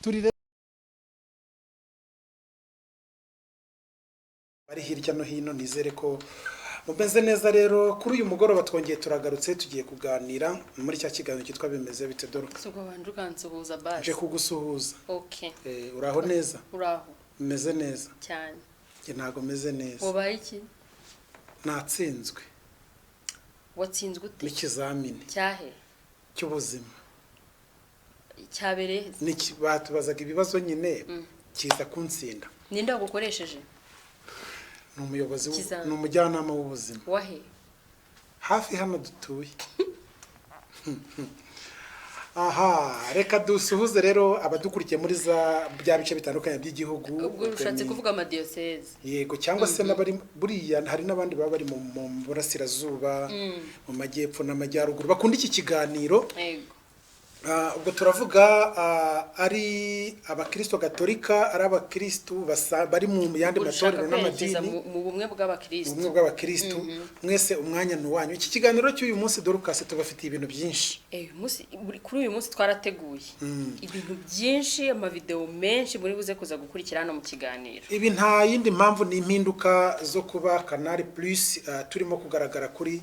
turi bari hirya no hino, nizere ko mumeze neza. Rero kuri uyu mugoroba twongeye turagarutse, tugiye kuganira muri cya kiganiro cyitwa bimeze bite Doro. Sugo banju kansuhuza basi. Je kugusuhuza. Okay. Uraho neza? Uraho. Meze neza. Cyane. Nge ntago meze neza. Wabaye iki? Natsinzwe. Watsinzwe ute? N'ikizamini. Cyahe? Cy'ubuzima. Cyabereye? Niki batubazaga ibibazo nyine kiza kunsinda. Ninde wagukoresheje? N'umuyobozi n'umujyanama w'ubuzima. Wahe? Hafi hano dutuye. Aha, reka dusuhuze rero abadukurikiye muri za bya bice bitandukanye by'igihugu. Ubwo rushatse kuvuga ama diocese. Yego, cyangwa se n'abari buriya hari n'abandi baba bari mu burasirazuba, mu majyepfo n'amajyaruguru bakunda iki kiganiro. Yego. Ubwo turavuga ari abakristo gatolika, ari abakristo bari mu yandi matorero n'amadini, mu bumwe bw'abakristo. Ubumwe bw'abakristo. Mwese umwanya n'uwanyu. Iki kiganiro cy'uyu munsi Dorcas tubafitiye ibintu byinshi. Kuri uyu munsi twarateguye ibintu byinshi, ama video menshi muri buze kuza gukurikira hano mu kiganiro. Ibi nta yindi mpamvu ni impinduka zo kuba Canal Plus turimo kugaragara kuri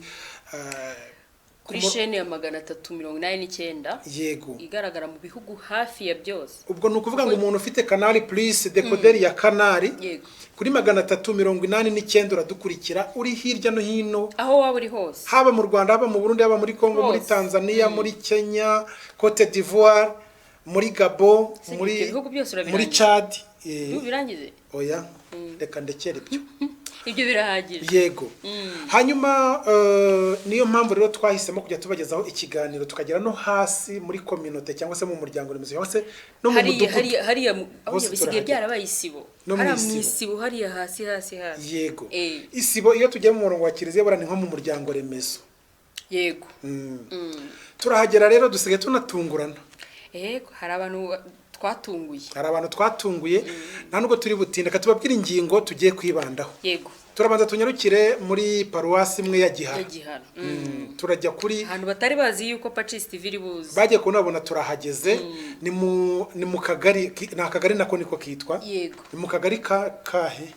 kuri chaîne ya 389. Yego. Igaragara mu bihugu hafi ya byose. Ubwo nukuvuga ngo umuntu ufite Canal Plus decoder ya Canal kuri 389 uradukurikira uri hirya no hino aho waba uri hose, haba mu Rwanda, haba mu Burundi, haba muri Congo, muri Tanzania, muri Kenya, Cote d'Ivoire, muri Gabon, muri Chad. Birangize? Oya, reka ndekere ibyo. Ibyo birahagije. Yego. Hanyuma niyo mpamvu rero twahisemo kujya tubagezaho ikiganiro tukagera no hasi muri community cyangwa se mu muryango remezo cyangwa no mu mudugudu. Hariya aho bisigaye byarabaye isibo. Hari amisibo hariya hasi. Yego. Isibo iyo tugiye mu murongo wa kiliziya burani nko mu muryango remezo. Yego. Turahagera rero dusigaye tunatungurana. Yego, hari abantu twatunguye nta nubwo turi butinde katubabwira ingingo tugiye kwibandaho. Yego. Turabanza tunyarukire muri paruwasi imwe ya Gihara. Turajya kuri ahantu batari bazi yuko Pacis TV iri buze. Bagiye kunabona turahageze ni mu kagari, na kagari nako niko kitwa. Yego. Ni mu kagari kahe?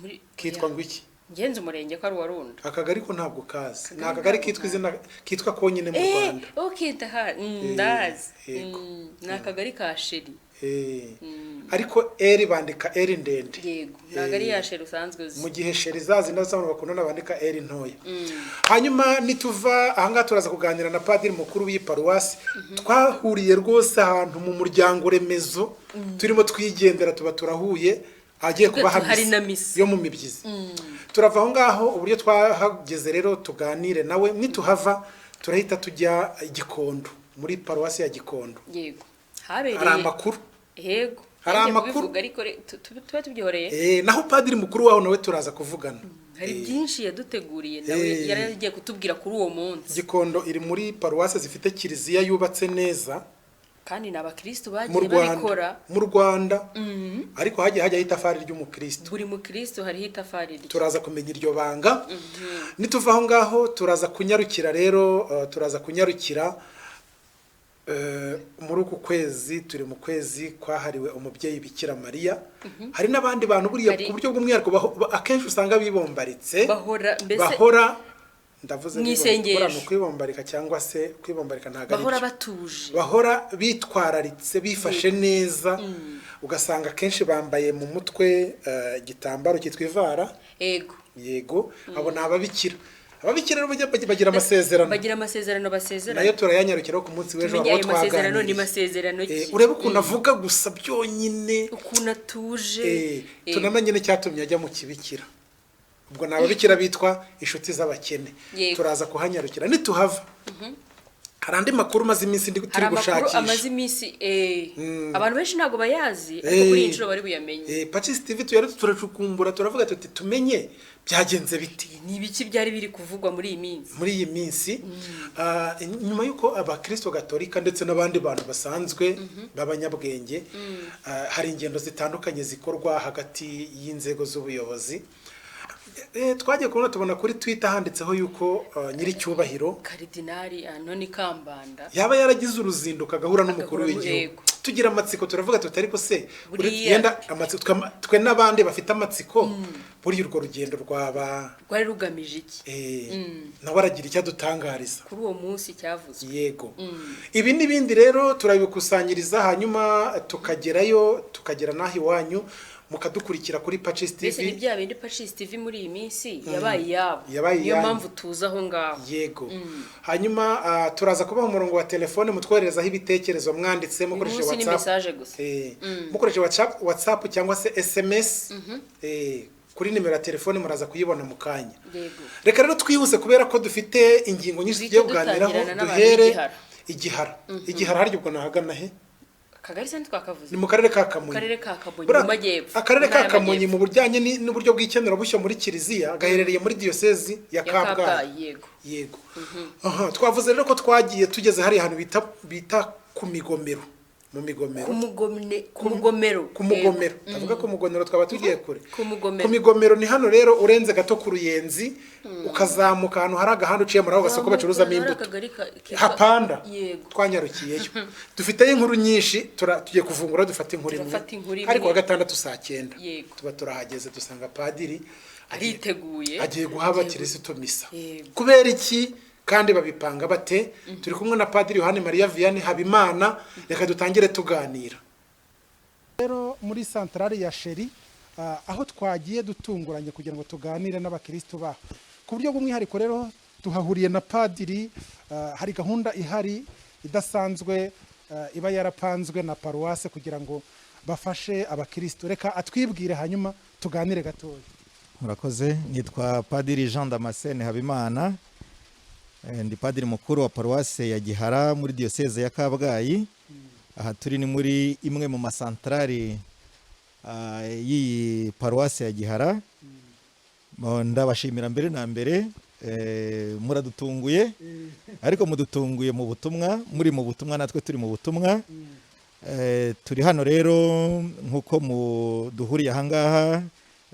Muri kitwa ngwiki? Ngenze umurenge kwa Ruwarunda. Akagari ko ntabwo kazi. Ni akagari kitwa izina kitwa konyine mu Rwanda. Okay, ndazi. Ni akagari ka Sheri. Ariko eri bandika eri ndende. Yego. Nagari ya Sheri usanzwe uzi. Mu gihe Sheri zazi ndazabantu bakunda nabandika eri ntoya. Hanyuma nituva ahanga turaza kuganira na padiri mukuru w'iparuwasi. Twahuriye rwose ahantu mu muryango remezo turimo twigendera tuba turahuye. Agiye kubaha yo mu mibyizi. Turava aho ngaho uburyo twahageze rero tuganire nawe, nituhava turahita tujya Gikondo muri paruwasi ya Gikondo. Yego. Habereye hari amakuru. Yego. Hari amakuru ariko tuba tubyihoreye. Naho padiri mukuru waho nawe turaza kuvugana. Hari byinshi yaduteguriye nawe yaragiye kutubwira kuri uwo munsi. Gikondo iri muri paruwasi zifite kiliziya yubatse neza. Kandi n'abakristo bagiye babikora mu Rwanda. Ariko hagiye hajya itafari ry'umukristo. Buri mukristo hari itafari. Turaza kumenya iryo banga. Nituva aho ngaho turaza kunyarukira rero muri uku kwezi turi mu kwezi kwahariwe umubyeyi Bikira Mariya. Hari n'abandi bantu buriya ku buryo bw'umwihariko akenshi usanga bibombaritse bahora ndavuze ngo kwibombarika cyangwa se kwibombarika ntago bahora batuje, bahora bitwararitse bifashe neza. Ugasanga kenshi bambaye mu mutwe igitambaro cyitwa ivara. Yego. Abo nababikira rero bagira amasezerano basezerano nayo turayanyarukira ku munsi w'ejo aho twaganira. Ni masezerano ki? Urebe ukuntu avuga gusa byonyine, ukuntu atuje. tunamenye n'icyatumye ajya mu kibikira. Ubwo nababikira bitwa inshuti z'abakene. Turaza kuhanyarukira nituhava. Hari andi makuru maze iminsi turi gushakisha. Amaze iminsi abantu benshi ntago bayazi ariko kuri inshuro bari buyamenye. Pacis TV turacukumbura turavuga tuti tumenye byagenze biti. Ni ibiki byari biri kuvugwa muri iyi minsi. Nyuma yuko abakristo gatolika ndetse n'abandi bantu basanzwe b'abanyabwenge hari ingendo zitandukanye zikorwa hagati y'inzego z'ubuyobozi. Twagiye kubona tubona kuri Twitter handitseho yuko nyiri cyubahiro Cardinal Anoni Kambanda yaba yaragize uruzinduko agahura n'umukuru w'igihugu. tugira amatsiko turavuga tutari ko se Buriya- yenda amatsiko twe n'abandi bafite amatsiko buriya urwo rugendo rwari rugamije iki nawe aragira icyo adutangariza kuri uwo munsi cyavuzwe. yego ibi n'ibindi rero turabikusanyiriza hanyuma tukagera n'aho iwanyu mukadukurikira kuri Pacis mbese ni TV. bya bindi Pacis TV muri iyi minsi yabaye iyabo, Yabaye niyo iyanyu. mpamvu tuza aho ngaho. yego hanyuma turaza kubaha umurongo wa telefone mutwoherezaho ibitekerezo mwanditse mukoresheje Uyu munsi ni WhatsApp message gusa. mukoresheje WhatsApp cyangwa se SMS kuri nimero ya telefone muraza kuyibona mu kanya. Yego. Reka rero twihuse kubera ko dufite ingingo nyinshi tugiye kuganiraho. dutangirana n'abantu Duhere b'Igihara. igihara harya ubwo nahagana he? Akagari se ntitwakavuze. Ni mu karere ka Kamonyi. Akarere ka Kamonyi Buriya mu majyepfo. akarere ka Mu ntara Kamonyi y'Amajyepfo. mu burjyanye n'uburyo bw'ikenerabushyo muri kiliziya gaherereye muri diyosezi ya ya Kabgayi, Kabgayi. yego. Yego. Twavuze rero ko twagiye tugeze hari ahantu bita ku migomero. Mu migomero. Ku mugomero. Ku mugomero. Tavuga ko mugomero twaba tugiye kure. Ku mugomero. Ku migomero ni hano rero urenze gato ku Ruyenzi ukazamuka ahantu hari agahanda uciye muri aho gasoko bacuruzamo imbuto. Hapanda. Yego. Twanyarukiyeyo. Dufiteyo inkuru nyinshi tugiye kuvungura dufata inkuru Turafata inkuru imwe. imwe. Ariko wa gatandatu saa 9. Yego. Tuba turahageze dusanga padiri Ariteguye. agiye guha abakirisitu misa. Yego. Kubera iki kandi babipanga bate? Turi kumwe na Padiri Yohani Maria Vianney Habimana, reka dutangire tuganira. Rero muri santrale ya Sheri aho twagiye dutunguranye kugira ngo tuganire n'abakirisitu baho. Ku buryo bw'umwihariko rero tuhahuriye na padiri, hari gahunda ihari idasanzwe iba yarapanzwe na paruwase kugira ngo bafashe abakirisitu. Reka atwibwire hanyuma tuganire gatoya. Murakoze, nitwa Padiri Jean Damascene Habimana. Ndi padiri mukuru wa paruwase ya Gihara muri diyoseze ya Kabgayi. Aha turi ni muri imwe mu masantrari y'iyi paruwase ya Gihara. Ndabashimira mbere na mbere, muradutunguye, ariko mudutunguye mu butumwa, muri mu butumwa natwe turi mu butumwa. Turi hano rero nk'uko duhuriye ahangaha,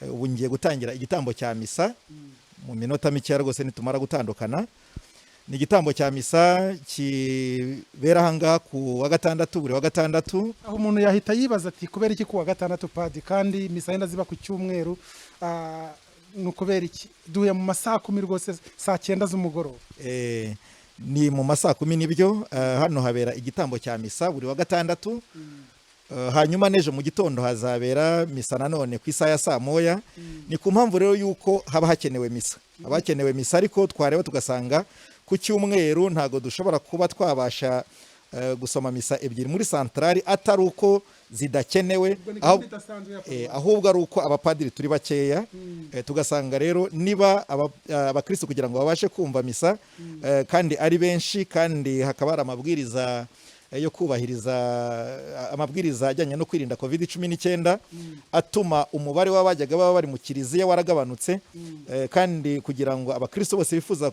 ubu ngiye gutangira igitambo cya misa mu minota mike rwose nitumara gutandukana. Ni igitambo cya misa kibera ahangaha ku wa gatandatu, buri wa gatandatu. Aho umuntu yahita yibaza ati kubera iki ku wa gatandatu padi kandi misa yenda ziba ku cyumweru, nukubera iki? Duhuye mu masaha 10 rwose saa 9 z'umugoroba. Ni mu masaha 10 nibyo. Hano habera igitambo cya misa buri wa gatandatu. Hanyuma nejo mu gitondo hazabera misa nanone ku isaha ya saa 1. Ni ku mpamvu rero yuko haba hakenewe misa. Abakenewe misa ariko twareba tugasanga ku cyumweru ntago dushobora kuba twabasha gusoma misa ebyiri muri santrali atari uko zidakenewe, ahubwo ari uko abapadiri turi bakeya. Tugasanga rero niba abakristo kugira ngo babashe kumva misa kandi ari benshi, kandi hakaba hari amabwiriza yo kubahiriza amabwiriza ajyanye no kwirinda COVID-19 atuma umubare w'abajyaga baba bari mu kiliziya waragabanutse, kandi kugira ngo abakristo bose bifuza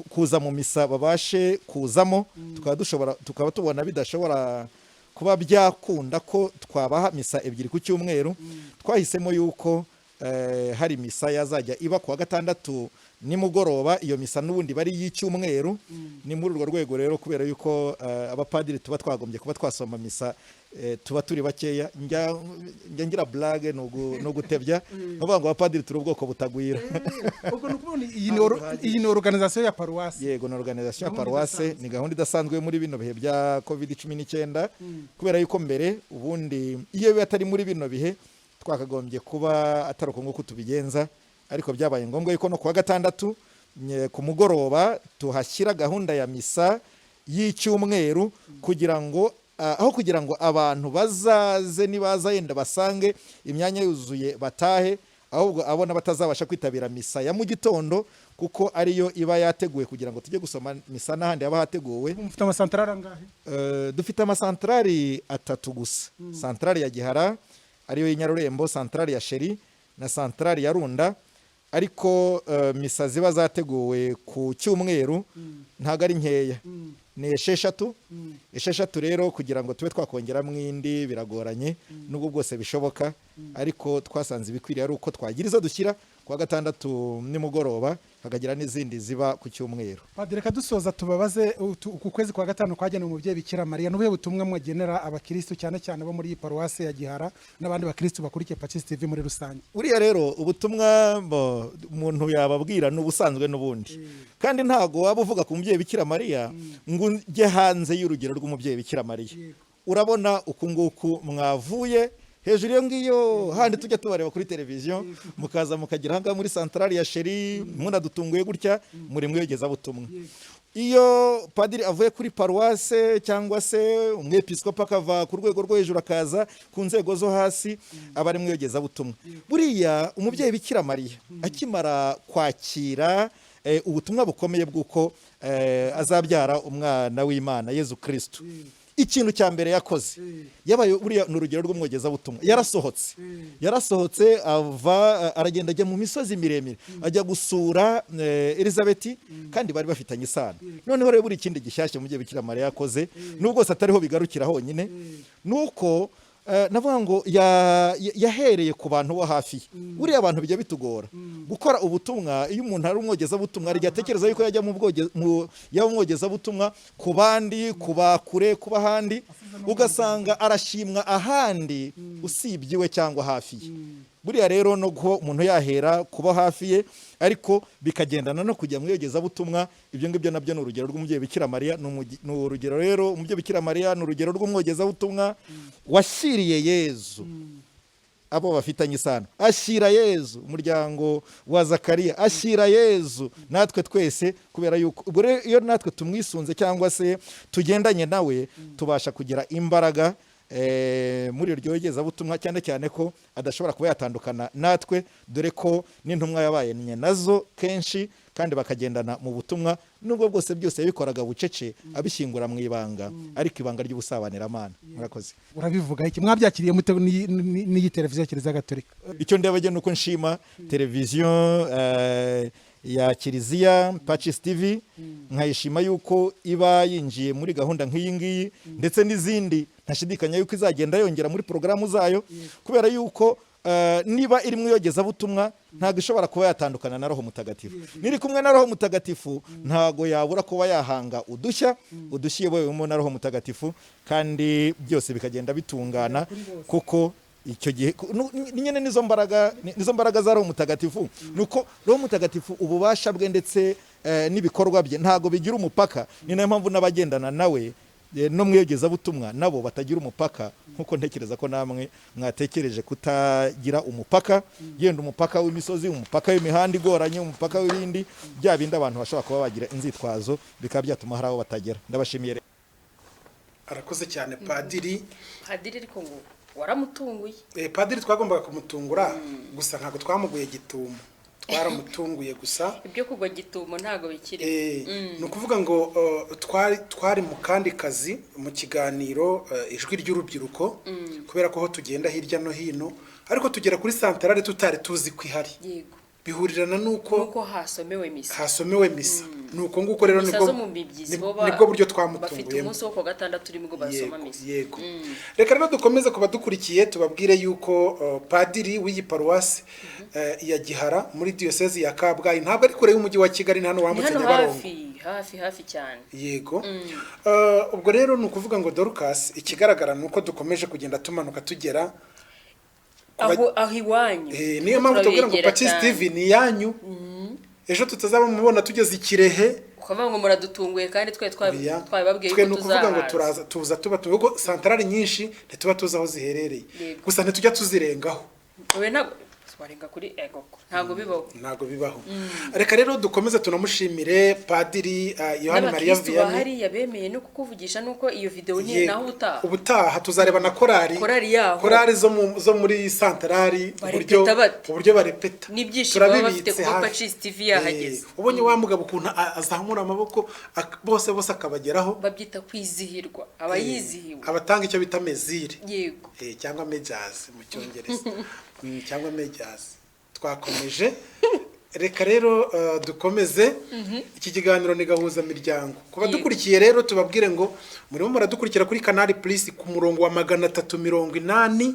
kuza mu misa babashe kuzamo, tukaba tubona bidashobora kuba byakunda ko twabaha misa ebyiri ku cyumweru. Twahisemo yuko hari misa yazajya iba ku wa gatandatu nimugoroba, iyo misa n'ubundi bari y'icyumweru. Ni muri urwo rwego rero kubera yuko abapadiri tuba twagombye kuba twasoma misa tuba turi bakeya, njya ngira blague no gutebya bavuga ngo abapadiri turi ubwoko butagwira. Ubwo nukubona iyi ni organisation ya paruwase. Yego, ni organisation ya paruwase, ni gahunda idasanzwe muri bino bihe bya COVID-19 kubera yuko mbere ubundi iyo batari muri bino bihe twakagombye kuba ataruko nguko tubigenza, ariko byabaye ngombwa yuko no ku wa gatandatu ku mugoroba tuhashyira gahunda ya misa y'icyumweru kugira ngo abantu bazaze nibaza yenda basange imyanya yuzuye batahe, ahubwo abona batazabasha kwitabira misa ya mu gitondo kuko ariyo iba yateguwe kugira ngo tujye gusoma misa n'ahandi haba hateguwe. Mufite amasantrari angahe? Dufite amasantrari 3 gusa. Santrari ya Gihara ariyo y'Inyarurembo, santrari ya Sheri na santrari ya Runda. Ariko misa ziba zateguwe ku cyumweru ntago ari nkeya. ni esheshatu rero kugira ngo tube twakongeramo indi biragoranye nubwo bwose bishoboka ariko twasanze ibikwiriye ari uko twagira izo dushyira kuwa gatandatu nimugoroba hakagira n'izindi ziba ku cyumweru. Padiri, reka dusoza tubabaze uku kwezi kwa gatanu kwagenewe umubyeyi Bikira Mariya n'ubuhe butumwa mwagenera abakristo cyane cyane bo muri iyi paruwasi ya Gihara n'abandi bakristo bakurikiye Pacis TV muri rusange? Uriya rero ubutumwa umuntu yababwira n'ubusanzwe n'ubundi kandi ntago waba uvuga ku mubyeyi Bikira Mariya ngo ujye hanze y'urugero rw'umubyeyi Bikira Mariya. Urabona uku nguku mwavuye hejuru iyo ngiyo handi tujya tubareba kuri televiziyo mukaza mukagira hanga muri santarari ya Sheri munadutunguye gutya muri mwegeza butumwa. Iyo padiri avuye kuri paruwase cyangwa se umwepiskopa akava ku rwego rwo hejuru akaza ku nzego zo hasi aba ari mwegeza butumwa. Buriya umubyeyi Bikira Mariya akimara kwakira ubutumwa bukomeye bw'uko azabyara umwana w'Imana Yezu Kristo, ikintu cya mbere yakoze yabaye buriya n'urugero rw'umwogeza butumwa. Yarasohotse aragenda ajya mu misozi miremire ajya gusura Elizabeth kandi bari bafitanye isano. Noneho rero buri ikindi gishyashya mu gihe Bikira Mariya yakoze nubwo atariho bigarukira honyine nuko navuga ngo yahereye ku bantu bo hafi. Buriya abantu bijya bitugora gukora ubutumwa iyo umuntu ari umwogeza butumwa ari atekereza yuko yajya mu umwogeza butumwa ku bandi kuba kure kuba handi ugasanga arashimwa ahandi usibye we cyangwa hafi ye. Buriya rero no guho umuntu yahera kuba hafi ye ariko bikagendana no kujya mwegeza butumwa. Ibyo ngibyo nabyo ni urugero rw'umubyeyi Bikira Mariya. Ni urugero rero umubyeyi Bikira Mariya ni urugero rw'umwogeza butumwa washyiriye Yezu abo bafitanye isano, ashyira Yezu umuryango wa Zakariya, ashyira Yezu natwe twese kubera yuko iyo natwe tumwisunze cyangwa se tugendanye nawe tubasha kugira imbaraga muri iryo yogeza butumwa, cyane cyane ko adashobora kuba yatandukana natwe dore ko n'intumwa yabaye nazo kenshi kandi bakagendana mu butumwa nubwo bwose byose yabikoraga bucece abishyingura mu ibanga ariko ibanga ry'ubusabanira-mana. Murakoze. Urabivuga iki mwabyakiriye mute n'iyi televiziyo Kiliziya Gatolika? Icyo ndabajye nuko nshima televiziyo ya Kiliziya Pacis TV nkayishima yuko iba yinjiye muri gahunda nk'iyi ngiyi ndetse n'izindi ntashidikanya yuko izagenda yongera muri porogaramu zayo kubera yuko niba iri mu yogeza butumwa ntago ishobora kuba yatandukana na Roho Mutagatifu. Niri kumwe na Roho Mutagatifu ntago yabura kuba yahanga udushyiyewemo na Roho Mutagatifu kandi byose bikagenda bitungana kuko icyo gihe nyine nizo mbaraga za Roho Mutagatifu nuko Roho Mutagatifu ububasha bwe ndetse n'ibikorwa bye ntago bigira umupaka. Ni nayo mpamvu n'abagendana nawe no mwegeza butumwa nabo batagira umupaka nkuko ntekereza ko namwe mwatekereje kutagira umupaka, yenda umupaka w'imisozi, umupaka w'imihanda igoranye, umupaka w'ibindi bya bindi abantu bashobora kuba bagira inzitwazo bikaba byatuma hari aho batagera. Ndabashimiye. Arakoze cyane Padiri. Padiri ariko ngo waramutunguye. Padiri twagombaga kumutungura gusa ntago twamuguye gitumo, twaramutunguye gusa. Ibyo kugwa gitumo ntago bikiri. Ni ukuvuga ngo twari mu kandi kazi mu kiganiro ijwi ry'urubyiruko kubera ko ho tugenda hirya no hino ariko tugera kuri santarare tutari tuzi ko ihari. Yego. Bihurirana nuko hasomewe misa. Nuko nguko rero nibwo buryo twamutunguyemo. Bafite umunsi wo ku gatandatu urimo basoma misa. Yego. Reka rero dukomeze kuba dukurikiye tubabwire yuko padiri w'iyi paruwasi ya Gihara muri diocese ya Kabgayi ntabwo ari kure y'umujyi wa Kigali hano wambutse Nyabarongo. Hafi cyane. Yego. Ubwo rero ni ukuvuga ngo Dorcas ikigaragara nuko dukomeje kugenda tumanuka tugera aho iwanyu. Niyo mpamvu tubwira ngo Pacis TV ni yanyu. Ejo tutazaba mubona tugeze ikirehe ukavuga ngo muradutunguye kandi twababwiye ko tuzaza ngo tuza tuba tugo santarari nyinshi ntituba tuza aho ziherereye gusa ntitujya tuzirengaho. Owe twarenga kuri egoko ntago bibaho. Reka rero dukomeze tunamushimire Padiri Yohani Maria Vianney bahari yabemeye no kukuvugisha nuko iyo video nye naho ubutaha tuzareba na korari zo muri santarari uburyo barepeta n'ibyishimo bafite kuko Pacis TV yahageze. Ubonye wa mugabo ukuntu azamura amaboko bose akabageraho babyita kwizihirwa abayizihiwe abatanga icyo bita mezire. Yego. Cyangwa mejazi mu cyongereza cyangwa mejazi. Twakomeje reka rero dukomeze iki kiganiro ni gahuza miryango kuba dukurikiye rero tubabwire ngo murimo muradukurikira kuri Canal Plus ku murongo wa 389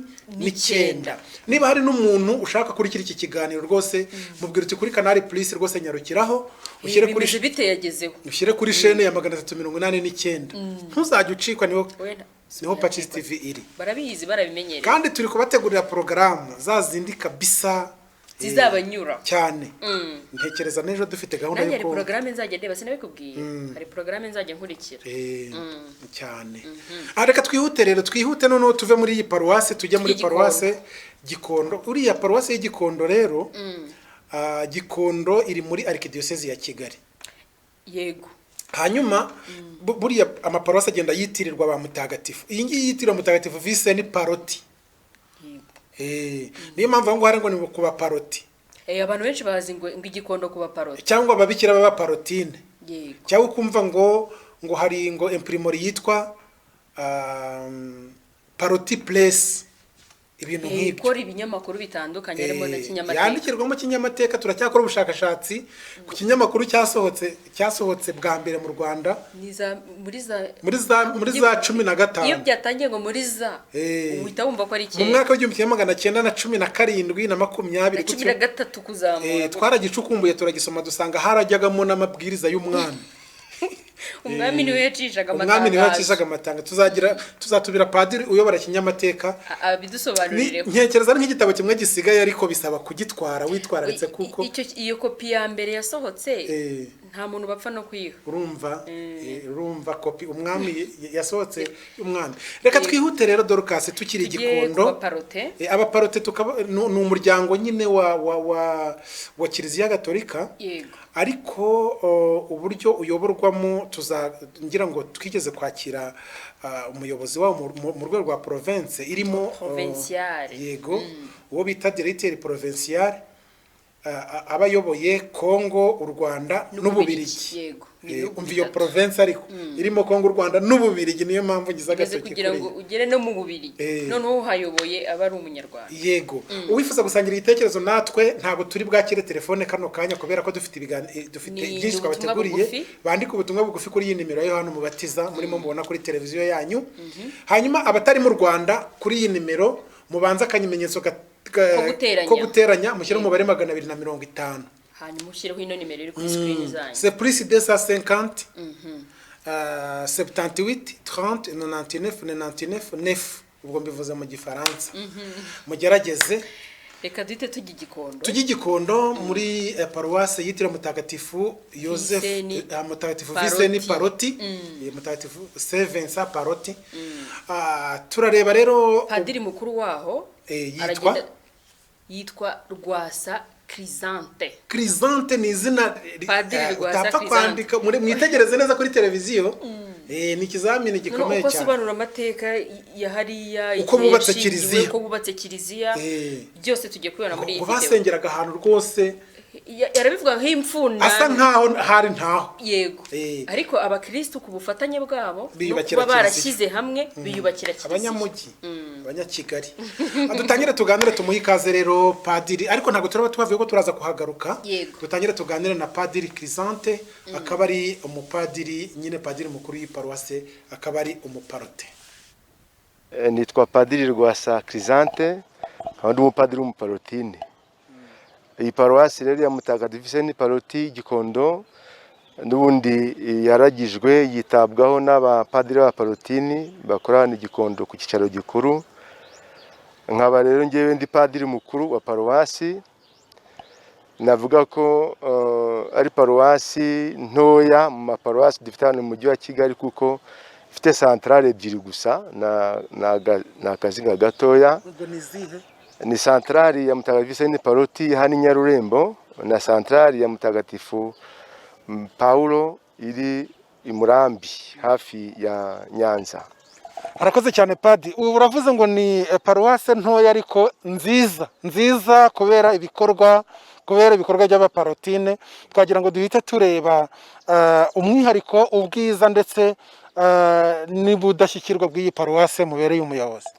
niba hari n'umuntu ushaka kurikira iki kiganiro rwose mubwira uti kuri Canal Plus rwose nyarukiraho ushyire kuri biteyagezeho ushyire kuri chaîne ya 389 ntuzajye ucikwa niho Patches TV iri barabizi barabimenyereye kandi turi kubategurira porogaramu zazindi kabisa zizabanyura cyane ntekereza n'ejo dufite gahunda yuko hari porogaramu nzajya ndeba sinabikubwiye hari porogaramu nzajya nkurikira cyane reka twihute noneho tuve muri iyi paruwase tujya muri paruwase Gikondo uriya paruwase y'Igikondo rero Gikondo iri muri arkidiocese ya Kigali yego hanyuma buriya amaparuwase agenda yitirirwa ba mutagatifu iyi ngiyi yitirirwa mutagatifu Vincent Paroti niyo mpamvu ngo hari ngo ni kuba paroti abantu benshi bazi ngo Igikondo kuba paroti cyangwa ababikira baba parotine yego cyangwa ukumva ngo hari ngo imprimori yitwa Paroti Place ibintu nk'ibyo ikora ibinyamakuru bitandukanye harimo na kinyamateka yandikirwamo kinyamateka turacyakora ubushakashatsi ku kinyamakuru cyasohotse bwa mbere mu Rwanda muri za 15 iyo byatangiye ngo muri za uhita wumva ko ari mu mwaka wa 1917 na 20 na 20 kuzamura twaragicukumbuye turagisoma dusanga harajyagamo n'amabwiriza y'umwami umwami niwe yacishaga amatanga tuzatubira padiri uyobora kinyamateka abidusobanurire ntekereza nk'igitabo kimwe gisigaye ariko bisaba kugitwara witwararitse kuko iyo kopi ya mbere yasohotse nta muntu bapfa no kwiha urumva kopi umwami yasohotse umwami reka twihute rero Dorcas tukiri Gikondo abaparote ni umuryango nyine wa Kiliziya Gatolika ariko uburyo uyoborwamo ngira ngo twigeze kwakira umuyobozi wabo mu rwego rwa province irimo yego uwo bita directeur provincial abayoboye Kongo u Rwanda n'Ububirigi umva iyo province ariko irimo Kongo u Rwanda n'Ububirigi niyo mpamvu ngize agatoki kugira ngo ugere no mu Bubirigi noneho uhayoboye aba ari umunyarwanda yego uwifuza gusangira igitekerezo natwe ntabwo turi bwakire telefone kano kanya kubera ko dufite byinshi twabateguriye bandika ubutumwa bugufi kuri iyi nimero yo hano mubatiza murimo mubona kuri televiziyo yanyu hanyuma abatari mu Rwanda kuri iyi nimero mubanza akanyimenyetso ko guteranya mushyira umubare 250 hanyuma ushyireho ino nimero iri kuri screen zanyu c'est plus de 150 78 30 99 99 9 ubwo mbivuze mu gifaransa mugerageze reka duhite tujya Gikondo muri paruwase yitiriwe mutagatifu Joseph mutagatifu Vincent Paroti mutagatifu Vincent Paroti turareba rero padiri mukuru waho yitwa Rwasa Crisante ni izina utapfa kwandika mwitegereze neza kuri televiziyo ni ikizamini gikomeye cyane uko sobanura amateka ya hariya uko bubatse kiliziya byose tugiye kubona muri iyi video basengeraga ahantu rwose yarabivuga nk'imfuna asa nkaho hari ntaho yego ariko abakristo ku bufatanye bwabo kuba barashyize hamwe biyubakira kiliziya abanyamugi abanyakigali dutangire tuganire tumuhe ikaze rero padiri ariko ntabwo turaba tubavuye ko turaza kuhagaruka dutangire tuganire na padiri Crisante akaba ari umupadiri nyine padiri mukuru y'iparuwase akaba ari umuparote nitwa padiri Rwasa Crisante kandi umupadiri w'umuparotine iyi paruwasi rero ya mutagatifu Vincent Paroti Gikondo n'ubundi yaragijwe yitabwaho n'abapadiri b'abaparotini bakorana Gikondo ku cyicaro gikuru nkaba rero ngewe ndi padiri mukuru wa paruwasi navuga ko ari paruwasi ntoya mu maparuwasi dufite hano mu mujyi wa Kigali kuko ifite centrale ebyiri gusa na akazinga gatoya ni centrale ya mutagatifu Vincent Paroti hani Nyarurembo na centrale ya mutagatifu Paulo iri i Murambi hafi ya Nyanza. Arakoze cyane padi uravuze ngo ni paruwase ntoya ariko nziza kubera ibikorwa by'abaparotine twagira ngo duhite tureba umwihariko ubwiza ndetse n'ubudashyikirwa bw'iyi paruwase mubereye umuyobozi.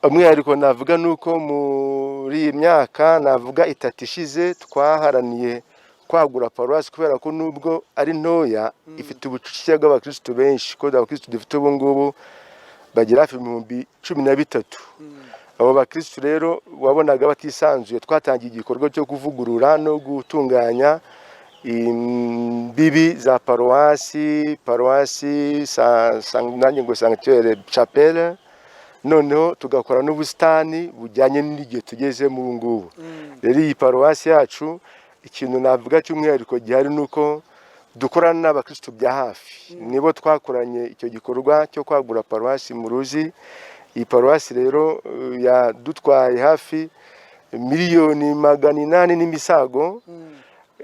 umwihariko navuga nuko muri iyi myaka navuga 3 ishize twaharaniye kwagura paruwasi kubera ko nubwo ari ntoya ifite ubucucike bw'abakristo benshi ko abakristo dufite ubu ngubu bagira hafi 13,000. Abo bakristo rero wabonaga batisanzuye, twatangiye igikorwa cyo kuvugurura no gutunganya imbibi za paruwasi nanjye ngo sanctuaire chapelle, noneho tugakora n'ubusitani bujyanye n'igihe tugeze mu ngubu. Rero iyi paruwasi yacu ikintu navuga cy'umwihariko gihari nuko dukorana n'abakristo bya hafi, nibo twakoranye icyo gikorwa cyo kwagura paruwasi mu Ruzi. Iyi paruwasi rero yadutwaye hafi miliyoni 800 n'imisago,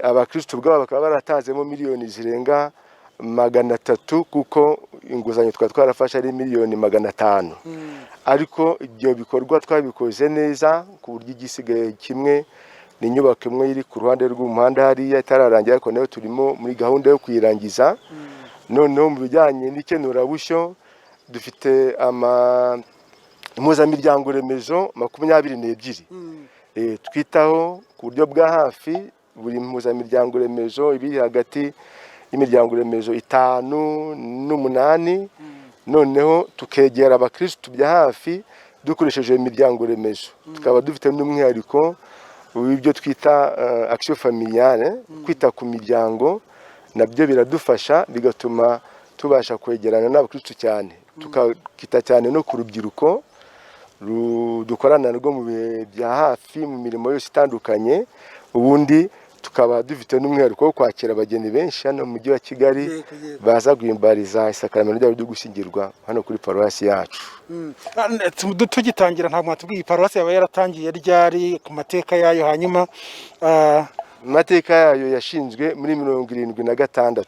abakristo bwabo bakaba baratanzemo miliyoni zirenga 300 kuko inguzanyo twarafashe ari miliyoni 500. Ariko ibyo bikorwa twabikoze neza ku buryo igisigaye kimwe ni inyubako imwe iri ku ruhande rw'umuhanda hariya itararangira, ariko nayo turimo muri gahunda yo kuyirangiza. Noneho mu bijyanye n'ikenurabushyo dufite impuzamiryango remezo 22 twitaho ku buryo bwa hafi. Buri mpuzamiryango remezo ibiri hagati y'imiryango remezo 5 n'8, noneho tukegera abakristo bya hafi dukoresheje imiryango remezo. Tukaba dufite n'umwihariko w'ibyo twita action familiale, kwita ku miryango, nabyo biradufasha bigatuma tubasha kwegerana n'abakristo cyane. Tukita cyane no ku rubyiruko dukorana rwo mu bihe bya hafi mu mirimo yose itandukanye. Ubundi tukaba dufite n'umwihariko wo kwakira abageni benshi hano mu mujyi wa Kigali baza guhimbariza isakaramentu ryo gushyingirwa hano kuri paruwasi yacu. Tugitangira nta mwatubwiye paruwasi yaba yaratangiye ryari, ku mateka yayo, hanyuma amateka yayo yashinzwe muri 76.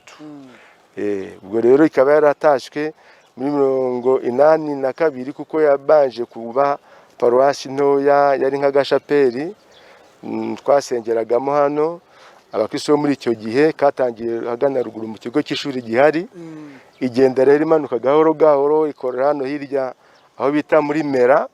Ubwo rero ikaba yaratashywe muri 82 kuko yabanje kuba paruwasi ntoya yari nk'agashapeli twasengeragamo hano. Abakristo muri icyo gihe katangiye hagana ruguru mu kigo cy'ishuri gihari, igenda rero imanuka gahoro gahoro ikorera hano hirya aho bita muri Mera,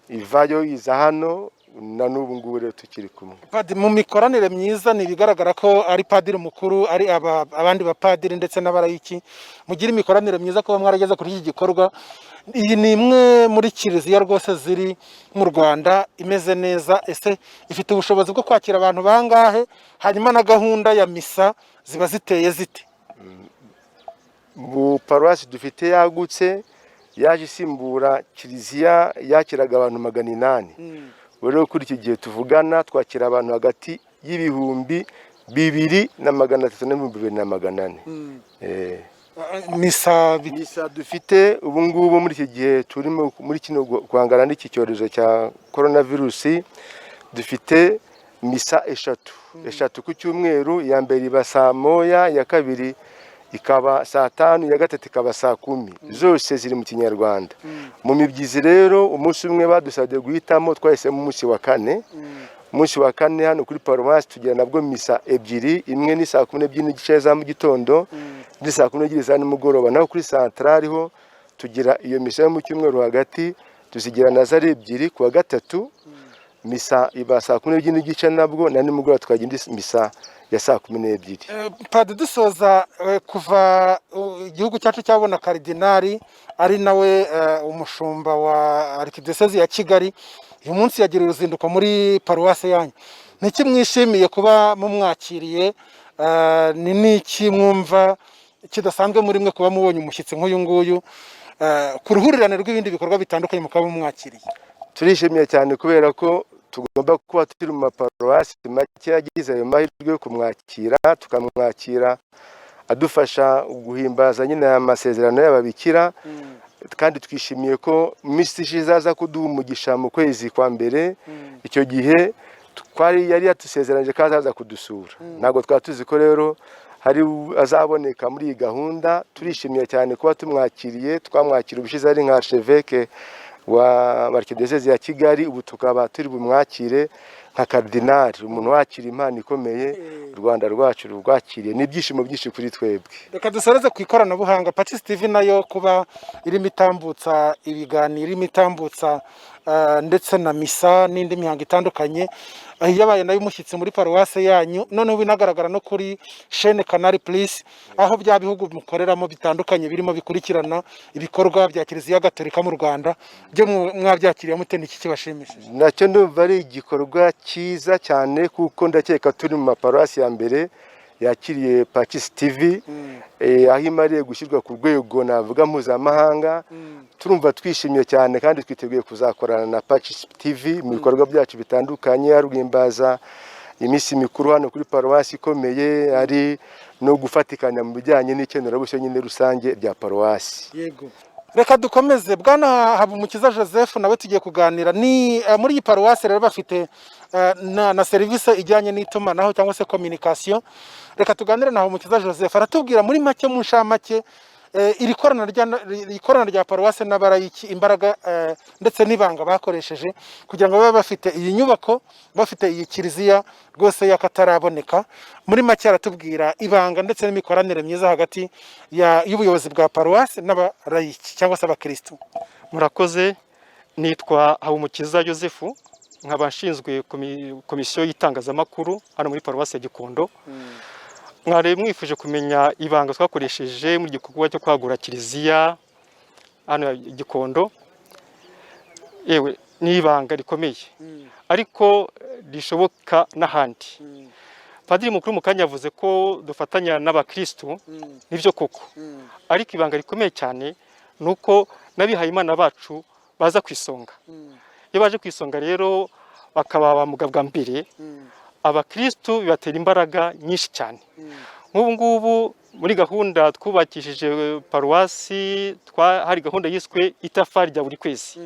ivayo iza hano na n'ubu ngubu rero tukiri kumwe. Padiri, mu mikoranire myiza ni bigaragara ko ari padiri mukuru, ari abandi bapadiri ndetse n'abarayiki mugira imikoranire myiza kuba mwarageze kuri iki gikorwa. Iyi ni imwe muri kiliziya rwose ziri mu Rwanda imeze neza. Ese ifite ubushobozi bwo kwakira abantu bangahe? Hanyuma na gahunda ya misa ziba ziteye zite? Bu paruwasi dufite yagutse, yaje isimbura kiliziya yakiraga abantu 800. Rero kuri iki gihe tuvugana twakira abantu hagati y'ibihumbi 200 na 300 na 2400. Misa dufite ubu ngubu muri iki gihe turimo muri kino guhangana n'iki cyorezo cya coronavirus, dufite misa eshatu ku cyumweru. Ya mbere iba saa moya, ya kabiri ikaba saa 5, ya gatatu ikaba saa 10. Zose ziri mu Kinyarwanda. Mu mibyizi rero umunsi umwe badusabye guhitamo, twahisemo umunsi wa 4. Umunsi wa 4 hano kuri paruwasi tugira nabwo misa ebyiri, imwe ni saa 12:30 za mu gitondo, ndi saa 12 za nimugoroba. Naho kuri centrale ho tugira iyo misa mu cyumweru hagati, tuzigira nazari ebyiri. Ku wa gatatu misa iba saa 12:30 nabwo, na nimugoroba tukagira indi misa ya saa 12. Padiri, dusoza, kuva igihugu cyacu cyabona karidinali ari nawe umushumba wa Arkidiocese ya Kigali, uyu munsi yagira uruzinduko muri paruwasi yanyu. Niki mwishimiye kuba mumwakiriye? Ni niki mwumva kidasanzwe muri mwe kuba mubonye umushyitsi nk'uyu nguyu ku ruhurirane rw'ibindi bikorwa bitandukanye mukaba mumwakiriye? Turishimiye cyane kubera ko tugomba kuba turi mu paruwasi make yagize ayo mahirwe yo kumwakira, tukamwakira adufasha guhimbaza nyine amasezerano y'ababikira. Kandi twishimiye ko minsi ishizaza kuduha umugisha mu kwezi kwa mbere. Icyo gihe yari yatusezeranje ko azaza kudusura. Ntabwo twatuzi ko rero hari azaboneka muri iyi gahunda. Turishimiye cyane kuba tumwakiriye. Twamwakira ubushize ari nka archevêque wa Arkidiocese ya Kigali, ubu tukaba turi bumwakire nka kardinali, umuntu wakira impano ikomeye u Rwanda rwacu rwakiriye. Ni ibyishimo byinshi kuri twebwe. Reka dusoreze ku ikoranabuhanga. Pacis TV nayo kuba irimo itambutsa ibiganiro, irimo itambutsa ndetse na misa n'indi mihango itandukanye yabaye nayo umushyitsi muri paruwase yanyu, noneho binagaragara no kuri chaîne Canal Plus, aho bya bihugu mukoreramo bitandukanye birimo bikurikirana ibikorwa bya Kiliziya Gatolika mu Rwanda, byo mwabyakiriye mute n'iki kibashimishije? Nacyo ndumva ari igikorwa cyiza cyane, kuko ndakeka turi mu maparuwasi ya mbere yakiriye Pacis TV, aho imariye gushyirwa ku rwego navuga mpuzamahanga. Turumva twishimye cyane kandi twiteguye kuzakorana na Pacis TV mu bikorwa byacu bitandukanye, arwimbaza iminsi mikuru hano kuri paruwasi ikomeye, ari no gufatikanya mu bijyanye n'ikenerabushyo nyine rusange rya paruwasi. Yego, reka dukomeze. Bwana Habumukiza Joseph nawe tugiye kuganira ni muri iyi paruwasi rero bafite na serivisi ijyanye n'itumanaho cyangwa se communication. Reka tuganire na Habumukiza Joseph aratubwira muri make mu nshamake iri korana rya paruwasi n'abarayiki, imbaraga ndetse n'ibanga bakoresheje kugira ngo babe bafite iyi nyubako, bafite iyi kiliziya rwose y'akataraboneka. Muri make aratubwira ibanga ndetse n'imikoranire myiza hagati y'ubuyobozi bwa paruwasi n'abarayiki cyangwa se abakristo. Murakoze. Nitwa Habumukiza Joseph, nkaba nshinzwe komisiyo y'itangazamakuru hano muri paruwasi ya Gikondo. Mwari mwifuje kumenya ibanga twakoresheje muri gikorwa cyo kwagura kiliziya hano ya Gikondo. Yewe ni ibanga rikomeye ariko rishoboka n'ahandi. Padiri mukuru mukanya yavuze ko dufatanya n'abakristo, nibyo koko, ariko ibanga rikomeye cyane nuko nabihaye Imana bacu baza kwisonga. Iyo baje kwisonga rero bakaba bamugabwa mbere, abakristo bibatera imbaraga nyinshi cyane. Nk'ubu ngubu muri gahunda twubakishije paruwasi, hari gahunda yiswe itafari rya buri kwezi.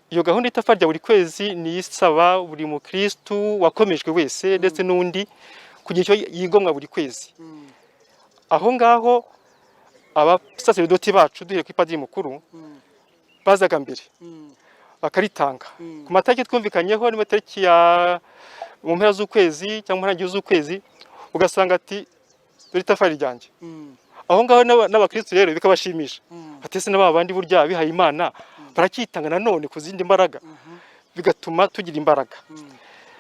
Iyo gahunda itafari rya buri kwezi ni isaba buri mukristo wakomejwe wese ndetse n'undi kugira icyo yigomwa buri kwezi. Aho ngaho abasaserdoti bacu duhere ku Padiri mukuru bazaga mbere bakaritanga ku matariki twumvikanyeho, ni matariki ya mu mpera z'ukwezi cyangwa mu ntangiriro z'ukwezi, ugasanga ati dore itafari ryanjye. Aho ngaho n'abakristo rero bikabashimisha, atese n'aba bandi burya bihaye Imana barakitanga nanone ku zindi mbaraga, bigatuma tugira imbaraga.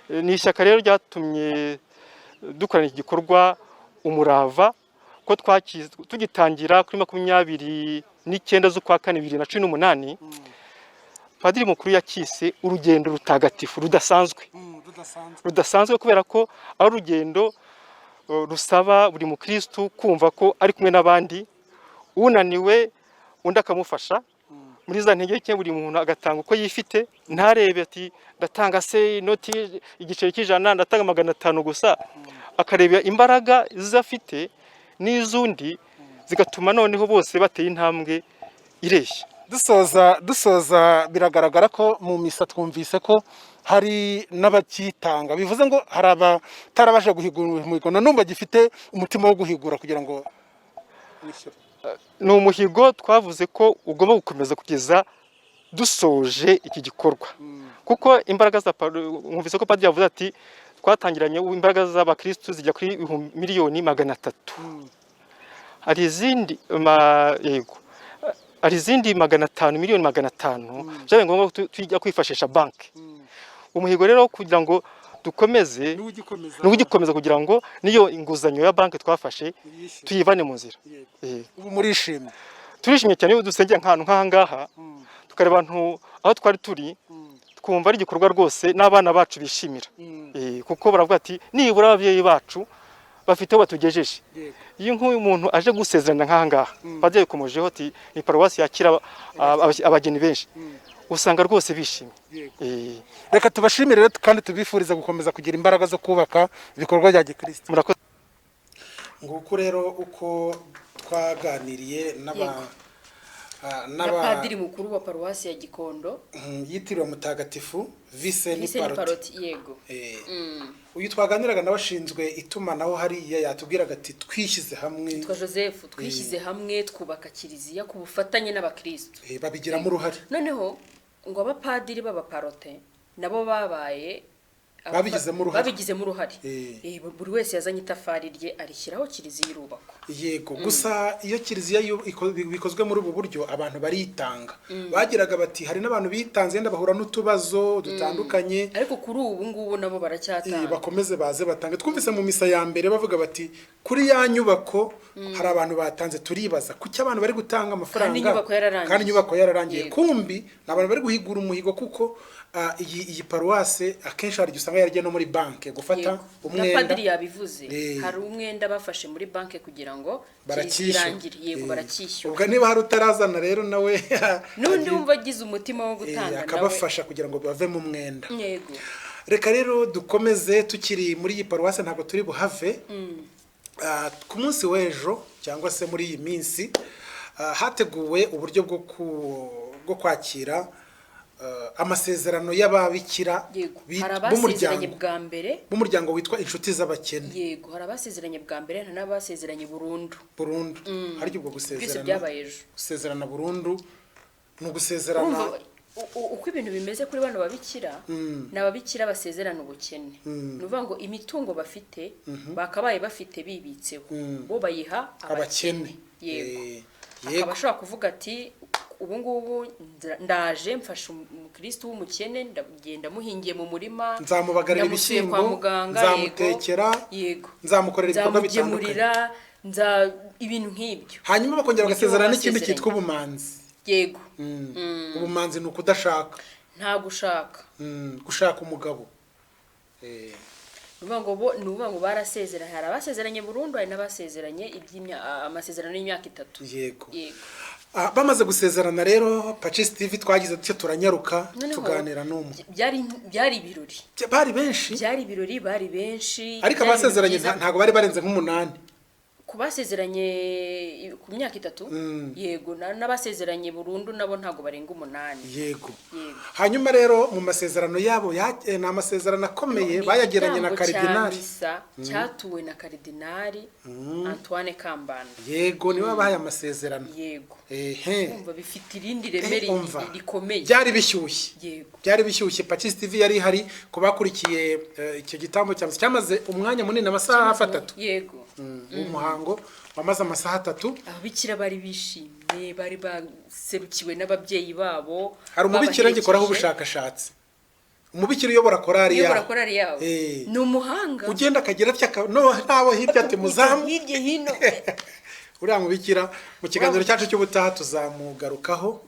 Ni ishyaka rero ryatumye dukorana iki gikorwa umurava, ko tugitangira kuri 29 z'ukwa kane 2018. Padiri mukuru yakise urugendo rutagatifu rudasanzwe kubera ko ari urugendo rusaba buri mukristo kumva ko ari kumwe n'abandi, unaniwe undi akamufasha. Muri za ntege nke buri muntu agatanga uko yifite, ntarebe ati ndatanga se inoti igiceri cy'ijana, ndatanga 500 gusa. Akarebera imbaraga zafite n'izundi, zigatuma noneho bose bateye intambwe ireshya. Dusoza biragaragara ko mu misa twumvise ko hari n'abakitanga, bivuze ngo hari abatarabasha guhigura umuhigo, nanumva gifite umutima wo guhigura kugira ngo ni umuhigo twavuze ko ugomba gukomeza kugeza dusoje iki gikorwa. Kuko imbaraga za mwumvise ko Padiri yavuze ati twatangiranye imbaraga z'abakristo zijya kuri 1,300,000. Hari izindi yego, hari izindi 500,000 byabaye ngombwa tujya kwifashisha banki. Umuhigo rero kugira ngo dukomeze n'ugikomeza kugira ngo niyo inguzanyo ya banki twafashe tuyivane mu nzira. Ubu murishimye? Turishimye cyane. Iyo dusengera nk'ahantu nk'ahangaha tukareba abantu aho twari turi, twumva ari igikorwa rwose n'abana bacu bishimira, kuko baravuga ati nibura ababyeyi bacu bafite aho batugejeje. Iyo nk'uyu muntu aje gusezerana nk'ahangaha, Padiri yakomojeho ati ni paruwasi yakira abageni benshi, usanga rwose bishimye. Reka tubashimire rero kandi tubifuriza gukomeza kugira imbaraga zo kubaka ibikorwa bya gikristo. Murakoze. Nguko rero uko twaganiriye na Padiri mukuru wa paruwasi ya Gikondo yitiriwe Mutagatifu Vincent Paroti. Yego. Uyu twaganiraga n'abashinzwe itumanaho hariya yatubwiraga ati twishyize hamwe. Twa Joseph twishyize hamwe twubaka kiliziya ku bufatanye n'abakristo. Babigiramo uruhare. Noneho ngo abapadiri b'abaparote nabo babaye babigizemo uruhare buri wese yazanye itafari rye arishyiraho kiliziya irubakwa. Yego gusa iyo kiliziya bikozwe muri ubu buryo abantu baritanga bagiraga bati hari n'abantu bitanze yenda bahura n'utubazo dutandukanye ariko kuri ubu ngubu nabo baracyatanga bakomeze baze batange. Twumvise mu misa ya mbere bavuga bati kuri ya nyubako hari abantu batanze, turibaza kuki abantu bari gutanga amafaranga kandi inyubako yararangiye. Kumbi n'abantu bari guhigura umuhigo kuko iyi paruwase akenshi hari usanga yaragiye no muri banke gufata umwenda. Padiri yabivuze hari umwenda bafashe muri banke kugira ngo kirangire. Yego baracyishyura. Ubwo niba hari utarazana rero nawe n'undi wumva agize umutima wo gutanga nawe akabafasha kugira ngo bave mu mwenda. Yego reka rero dukomeze tukiri muri iyi paruwase, ntabwo turi buhave. Ku munsi w'ejo cyangwa se muri iyi minsi hateguwe uburyo bwo kwakira amasezerano y'ababikira b'umuryango witwa inshuti z'abakene. Yego hari abasezeranye bwa mbere n'abasezeranye burundu. Haryo ubwo gusezerana burundu ni ugusezerana uko ibintu bimeze kuri bano babikira n'ababikira basezerana ubukene. Ni ukuvuga ngo imitungo bafite bakabaye bafite bibitseho bo bayiha abakene. Yego akaba ashobora kuvuga ati ubu ngubu ndaje mfasha umukristo w'umukene ndagenda muhingiye mu murima, nzamubagarira ibishyimbo, nzamutekera, nzamukorera ibikorwa bitandukanye, ibintu nk'ibyo. Hanyuma bakongera bagasezerana n'ikindi cyitwa ubumanzi. Yego ubumanzi ni ukudashaka, nta gushaka umugabo. nuvuga ngo barasezeranye, hari abasezeranye burundu hari n'abasezeranye amasezerano y'imyaka 3. Yego bamaze gusezerana rero Pacis TV twagize duce turanyaruka tuganira n'umwe. Byari ibirori, bari benshi, bari benshi ariko abasezeranye ntago bari barenze nk'umunani. Kubasezeranye ku myaka 3 yego n'abasezeranye burundu nabo ntago barenga 8. Yego hanyuma rero mu masezerano yabo ni amasezerano akomeye bayageranye na Karidinali, cyatuwe na Karidinali Antoine Kambanda. Yego niwe bahaye amasezerano. Yego umva bifite irindi remeri rikomeye, byari bishyushye. Yego byari bishyushye. Pacis TV yari hari kubakurikiye icyo gitambo cyamaze umwanya munini, amasaha 3. Yego umuhango wamaze amasaha 3. Ababikira bari bishimye, bari baserukiwe n'ababyeyi babo. Hari umubikira ngikoraho ubushakashatsi, umubikira uyobora korari yawo ni umuhanga, ugenda akagira nabo hirya ati muzamu hirya hino. uriya mubikira mu kiganiro cyacu cy'ubutaha tuzamugarukaho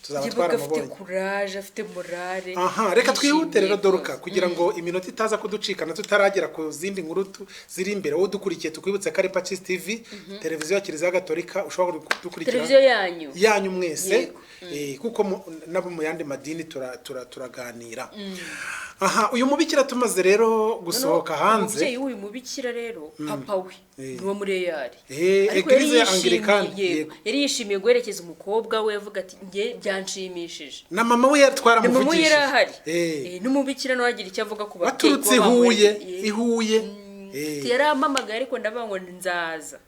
tuzabatwara amabonye. Afite courage, afite morale. Reka twihute rero Doruka kugira ngo iminota itaza kuducikana tutaragera ku zindi nkuru ziri imbere. Wowe dukurikiye tukwibutse ko ari Pacis TV, televiziyo ya Kiliziya Gatolika. Ushobora kudukurikira televiziyo yanyu mwese kuko nabo mu yandi madini turaganira. Uyu mubikira tumaze rero gusohoka hanze. Umubyeyi w'uyu mubikira rero papa we niwo mureyari, Eglise Anglikani. Yari yishimiye guherekeza umukobwa we, yavuga ati nge byanshimishije. Na mama we yatwaramuvugishije. Mama we yarahari. N'umubikira no agira icyo avuga ku babyeyi baturutse ihuye. Yaramamagaye ariko ndavuga ngo nzaza.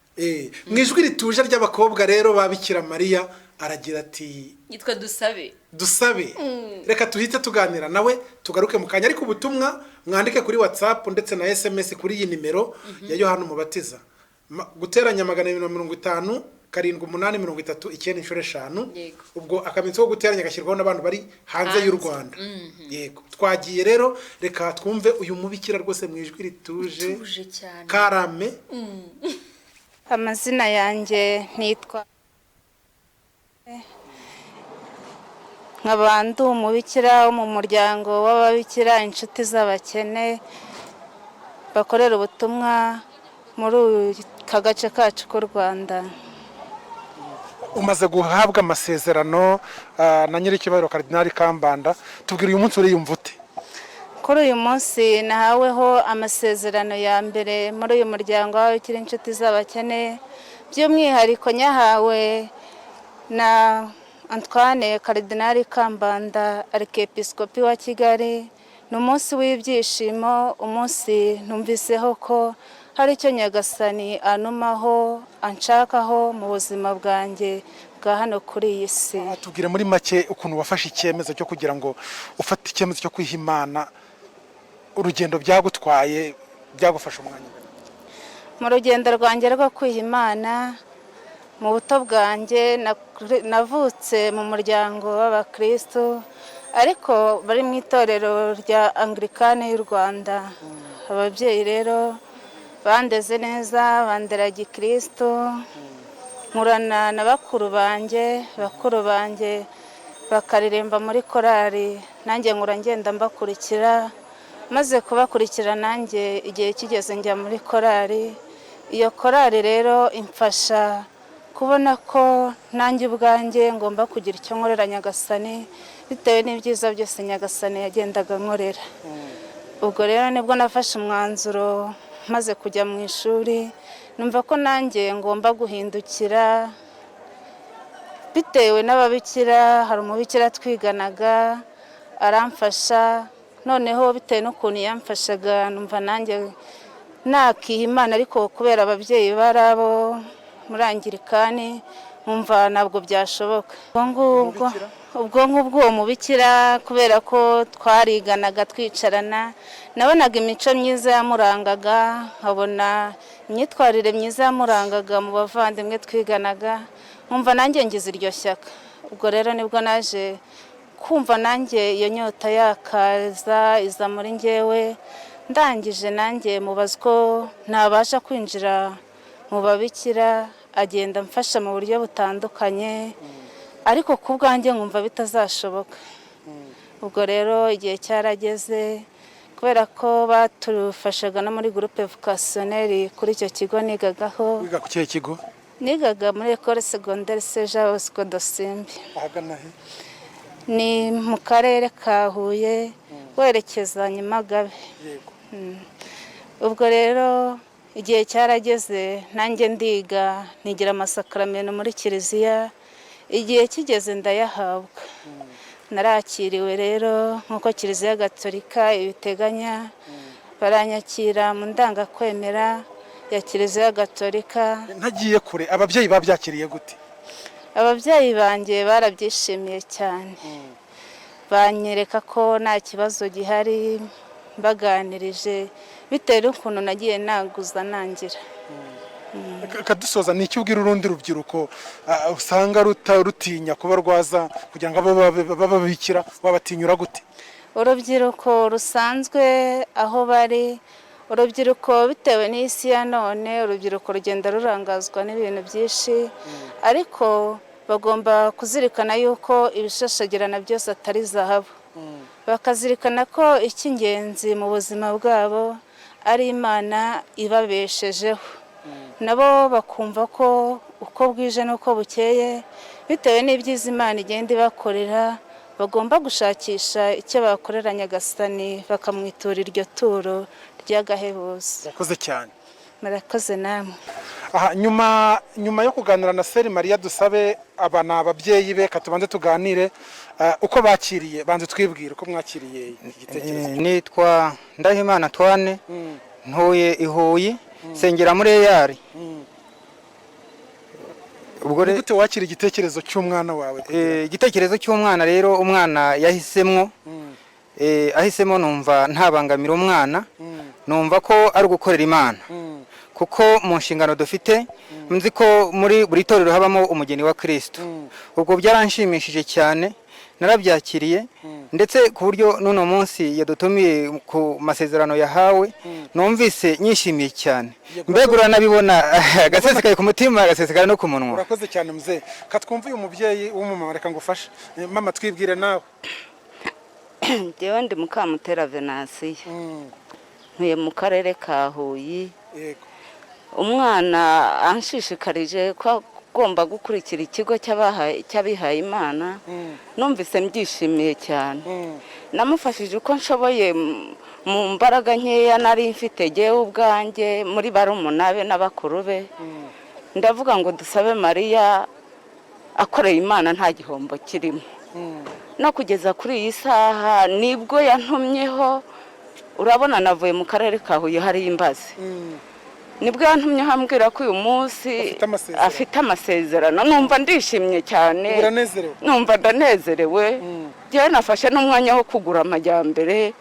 Mu ijwi rituje ry'abakobwa rero babikira Mariya aragira ati yitwa dusabe. Reka tuhite tuganira nawe tugaruke mu kanya, ariko ubutumwa mwandike kuri WhatsApp ndetse na SMS kuri iyi nimero ya Yohana Umubatiza, guteranya 250 783 ubwo akamitso ko guteranya gashyirwaho n'abantu bari hanze y'u Rwanda. Yego twagiye rero, reka twumve uyu mubikira rwose mu ijwi rituje cyane. Karame. Amazina yanjye nitwa nk'abantu umubikira wo mu muryango w'ababikira inshuti z'abakene bakorera ubutumwa muri aka gace kacu k'u Rwanda. Umaze guhabwa amasezerano na nyiricyubahiro Karidinali Kambanda, tubwira uyu munsi uriyumva ute? Kuri uyu munsi nahaweho amasezerano ya mbere muri uyu muryango w'ababikira inshuti z'abakene, by'umwihariko nyahawe na Antoine Karidinali Kambanda, Arikepiskopi wa Kigali. Ni umunsi w'ibyishimo, umunsi numviseho ko hari icyo Nyagasani anumaho anshakaho mu buzima bwanjye bwa hano kuri iyi si. Tubwire muri make ukuntu wafashe icyemezo cyo kugira ngo ufate icyemezo cyo kwiha Imana, urugendo byagutwaye, byagufasha umwanya. Mu rugendo rwanjye rwo kwiha Imana, mu buto bwanjye navutse mu muryango w'abakristo ariko bari mu itorero rya Anglikane y'u Rwanda. Ababyeyi rero bandeze neza, bandera gikristo, nkurana na bakuru banjye bakaririmba muri korali, nanjye nkura ngenda mbakurikira, maze kubakurikira nanjye igihe kigeze njya muri korali. Iyo korali rero imfasha kubona ko nanjye ubwanjye ngomba kugira icyo nkorera Nyagasani bitewe n'ibyiza byose Nyagasani yagendaga nkorera. Ubwo rero nibwo nafashe umwanzuro maze kujya mu ishuri, numva ko nanjye ngomba guhindukira bitewe n'ababikira. Hari umubikira twiganaga aramfasha, noneho bitewe n'ukuntu yamfashaga numva nanjye nakiha Imana, ariko kubera ababyeyi barabo muri Anglikani nkumva ntabwo byashoboka. Ubwo ngubwo mubikira kubera ko twariganaga twicarana, nabonaga imico myiza yamurangaga, nkabona imyitwarire myiza yamurangaga mu bavandimwe twiganaga, nkumva nanjye ngize iryo shyaka. Ubwo rero nibwo naje kumva nanjye iyo nyota yakaza iza muri njyewe, ndangije nanjye mubaza ko ntabasha kwinjira mu babikira, agenda mfasha mu buryo butandukanye, ariko ku bwanjye nkumva bitazashoboka. Ubwo rero igihe cyarageze, kubera ko batufashaga no muri groupe vocationnelle kuri icyo kigo nigagaho. Wiga ku kihe kigo? Nigaga muri École Secondaire Seja Osco Dosimbi. Ahagana he? Ni mu karere ka Huye werekeza Nyamagabe. Yego. Ubwo rero igihe cyarageze, nanjye ndiga nigira amasakaramentu muri kiliziya, igihe kigeze ndayahabwa. Narakiriwe rero nk'uko Kiliziya Gatolika ibiteganya, baranyakira mu ndangakwemera ya Kiliziya Gatolika. Ntagiye kure, ababyeyi babyakiriye gute? Ababyeyi banjye barabyishimiye cyane, banyereka ko nta kibazo gihari, baganirije bitewe n'ukuntu nagiye naguza nangira. Kadusoza, ni iki ubwira urundi rubyiruko usanga rutinya kuba rwaza kugira ngo bababikira, wabatinyura gute? Urubyiruko rusanzwe aho bari, urubyiruko bitewe n'isi ya none, urubyiruko rugenda rurangazwa n'ibintu byinshi, ariko bagomba kuzirikana yuko ibishashagirana byose atari zahabu. Bakazirikana ko icy'ingenzi mu buzima bwabo ari Imana ibabeshejeho. Nabo bakumva ko uko bwije n'uko bukeye, bitewe n'ibyiza Imana igenda ibakorera, bagomba gushakisha icyo bakorera Nyagasani, bakamwitura iryo turo ry'agahebuzo. Yakoze cyane. Murakoze namwe. Aha, nyuma yo kuganira na Seri Maria Dusabe, aba ni ababyeyi be, katubanze tuganire uko bakiriye, banze twibwire uko mwakiriye igitekerezo. Nitwa Ndahimana Twane, ntuye i Huye, sengera muri Eyari. Ubwo rero gute wakira igitekerezo cy'umwana wawe? Igitekerezo cy'umwana rero, umwana yahisemo, ahisemo numva ntabangamira umwana, numva ko ari gukorera Imana. Kuko mu nshingano dufite, nzi ko muri buri torero habamo umugeni wa Kristo. Ubwo byaranshimishije cyane, narabyakiriye, ndetse ku buryo n'uno munsi yadutumiye ku masezerano yahawe, numvise nyishimiye cyane. Mbega uranabibona, agasesekaye ku mutima, agasesekara no ku munwa. Urakoze cyane mzee. Katwumva uyu mubyeyi w'umumama, reka ngufashe. Mama, twibwire nawe. Jewe ndi Mukamutera Venansiya, ntuye mu karere ka Huye. Yego. Umwana anshishikarije ko agomba gukurikira ikigo cy'abihaye Imana, numvise mbyishimiye cyane. Namufashije uko nshoboye mu mbaraga nkeya nari mfite jewe ubwanjye, muri barumuna be n'abakuru be. Ndavuga ngo dusabe Mariya akoreye Imana nta gihombo kirimo. No kugeza kuri iyi saha nibwo yantumyeho, urabona navuye mu karere ka Huye hari imbazi. nibwo yantumye hambwira ko uyu munsi afite amasezerano numva ndishimye cyane numva ndanezerewe njyewe nafashe n'umwanya wo kugura amajyambere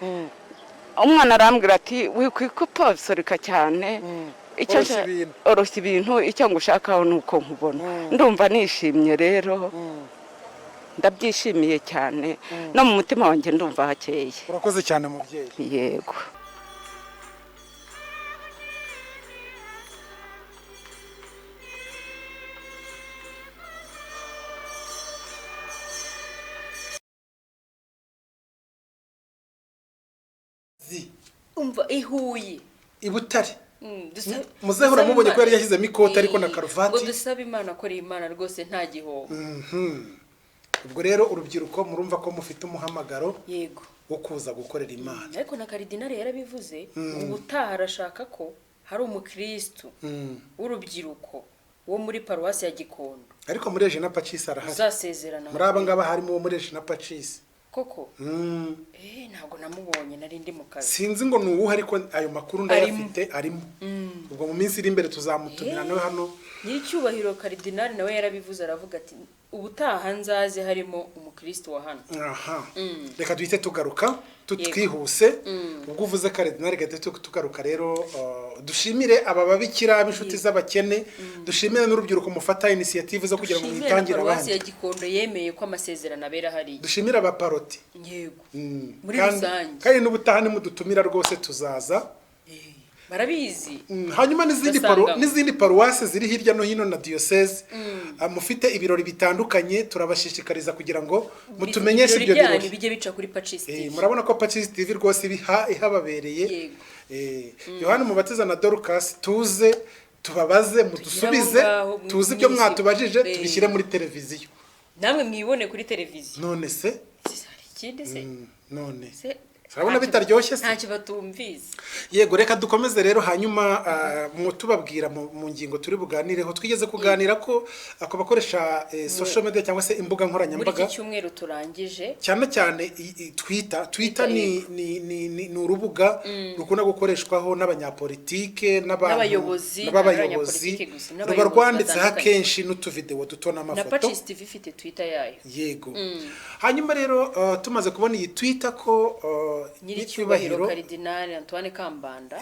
umwana arambwira ati wikwikupasoreka cyane oroshya ibintu icyo ngushakaho nuko nkubona ndumva nishimye rero ndabyishimiye cyane no mu mutima wanjye ndumva hakeye. Urakoze cyane mubyeyi. Yego. Umva ihuye ibutare muzehe uramubonye ko yari yashyizemo ikoti ariko na karuvati ngo dusaba Imana ko ari Imana rwose nta gihoho. Ubwo rero urubyiruko murumva ko mufite umuhamagaro yego wo kuza gukorera Imana. Ariko na Karidinali yarabivuze ubutaha arashaka ko hari umukristo w'urubyiruko wo muri paruwasi ya Gikondo. Ariko muri Regina Pacis arahari. Uzasezerana. Muri aba ngaba harimo wo muri Regina Pacis. Koko ntabwo namubonye nari ndi mu kazi. Sinzi ngo nuwuhe ariko ayo makuru ndayafite arimo. Ubwo mu minsi iri imbere tuzamutumira nawe hano. Nyiricyubahiro Karidinali nawe yarabivuze aravuga ati ubutaha nzaze harimo umukristo wa hano. Reka duhite tugaruka twihuse. Ubwo uvuze Karidinali gahite tugaruka rero dushimire aba babikira b'inshuti z'abakene, dushimire n'urubyiruko mufata initiative zo kugira ngo mwitangire abandi. Ya Gikondo yemeye ko amasezerano abera hari. Dushimire abaparoti. Yego. Muri rusange. Kandi n'ubutaha nimudutumira rwose tuzaza. Barabizi. Hanyuma n'izindi paruwasi ziri hirya no hino na diocese mufite ibirori bitandukanye turabashishikariza kugira ngo mutumenyeshe ibyo birori bijye bica kuri Pacis TV. Murabona ko Pacis TV rwose ihababereye. Yohana Umubatiza na Dorcas tuze tubabaze mudusubize tuzi ibyo mwatubajije tubishyire muri televiziyo namwe mwibone kuri televiziyo. None se ikindi se none urabona bitaryoshye se nta kibatumvise. Yego reka dukomeze rero hanyuma tubabwira mu ngingo turi buganireho twigeze kuganira ko bakoresha social media cyangwa se imbuga nkoranyambaga muri iki cyumweru turangije cyane Twitter ni urubuga rukunda gukoreshwaho n'abanyapolitike n'abayobozi ruba rwanditseho akenshi n'utuvideo duto n'amafoto. Na Pacis TV ifite Twitter yayo. Yego hanyuma rero tumaze kubona iyi Twitter ko Nyiricyubahiro Karidinali Antoine Kambanda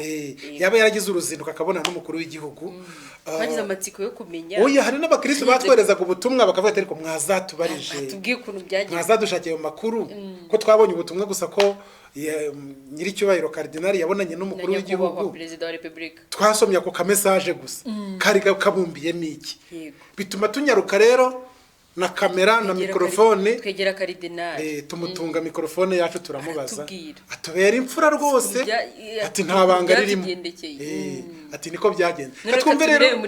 yaba yaragize uruzinduko akabona n'umukuru w'igihugu. Hagize amatsiko yo kumenya. Oya hari n'abakristo batwerezaga ubutumwa bakavuga ariko mwazatubarije. Tubwiye ukuntu byagiye. Mwazadushakiye mu makuru ko twabonye ubutumwa gusa ko Nyiricyubahiro Karidinali yabonanye n'umukuru w'igihugu. Perezida wa Republika. Twasomye ako ka message gusa. Kari kabumbiyemo iki. Bituma tunyaruka rero na kamera na mikrofone twegera Karidinali tumutunga mikrofone yacu turamubaza atubera imfura rwose ati nta banga ririmo ati niko byagenze.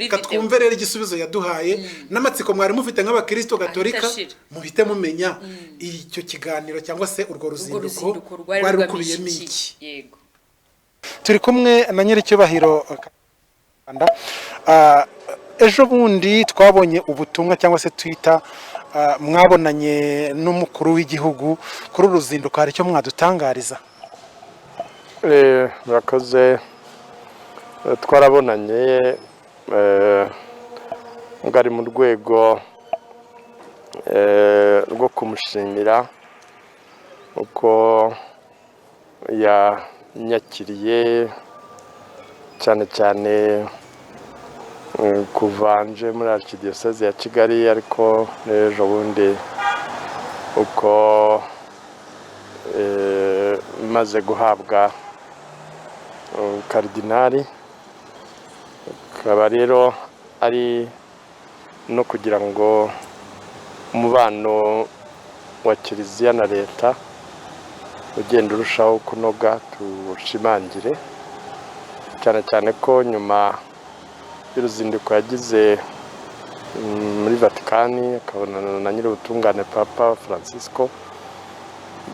Katwumve rero igisubizo yaduhaye n'amatsiko mwari mufite nk'abakristo gatolika muhite mumenya icyo kiganiro cyangwa se urwo ruzinduko rwari rukubiyemo iki. Yego turi kumwe na Nyiricyubahiro Kambanda. Ejo bundi twabonye ubutumwa cyangwa se Twitter mwabonanye n'umukuru w'igihugu kuri uruzinduko hari icyo mwadutangariza. Murakoze twarabonanye ngari mu rwego rwo kumushimira uko yanyakiriye cyane kuvanje muri Archdiocese ya Kigali ariko n'ejo bundi uko maze guhabwa Karidinali akaba rero ari no kugira ngo umubano wa Kiliziya na leta ugenda urushaho kunoga tushimangire cyane ko nyuma y'uruzinduko yagize muri Vatikani akabonana na nyir'ubutungane Papa Francisco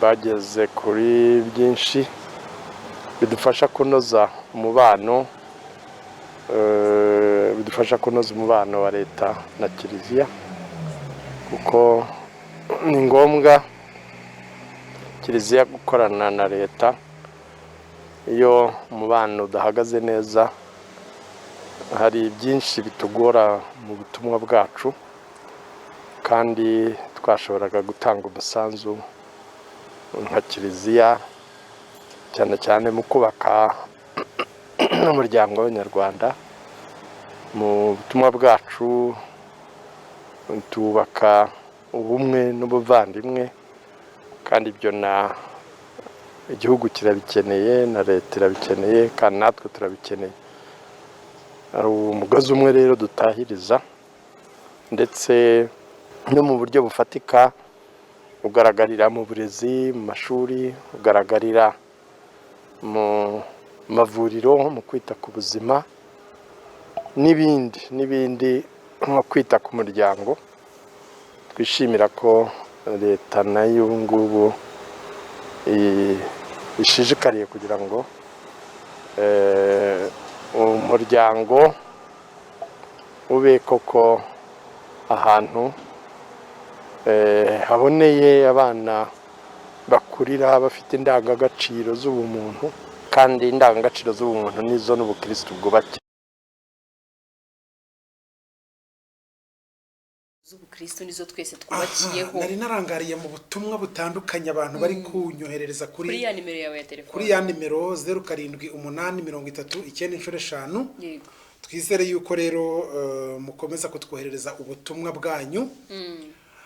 bageze kuri byinshi bidufasha kunoza umubano wa leta na Kiliziya kuko ni ngombwa Kiliziya gukorana na leta iyo umubano udahagaze neza hari byinshi bitugora mu butumwa bwacu kandi twashoboraga gutanga umusanzu nka kiliziya cyane cyane mu kubaka n'umuryango w'Abanyarwanda. Mu butumwa bwacu tubaka ubumwe n'ubuvandimwe kandi ibyo na igihugu kirabikeneye na leta irabikeneye kandi natwe turabikeneye. Hari umugozi umwe rero dutahiriza ndetse no mu buryo bufatika ugaragarira mu burezi, mu mashuri, ugaragarira mu mavuriro, mu kwita ku buzima n'ibindi nko kwita ku muryango. Twishimira ko leta nayo ngubu ishishikariye kugira ngo umuryango ube koko ahantu haboneye abana bakurira bafite indangagaciro z'ubumuntu, kandi indangagaciro z'ubumuntu nizo n'ubukristo bwubake. z'ubukristo nizo twese twubakiyeho. Nari narangariye mu butumwa butandukanye abantu bari kunyoherereza kuri ya nimero yawe ya telefone, kuri ya nimero 07883995. Yego. Twizere yuko rero mukomeza kutwoherereza ubutumwa bwanyu.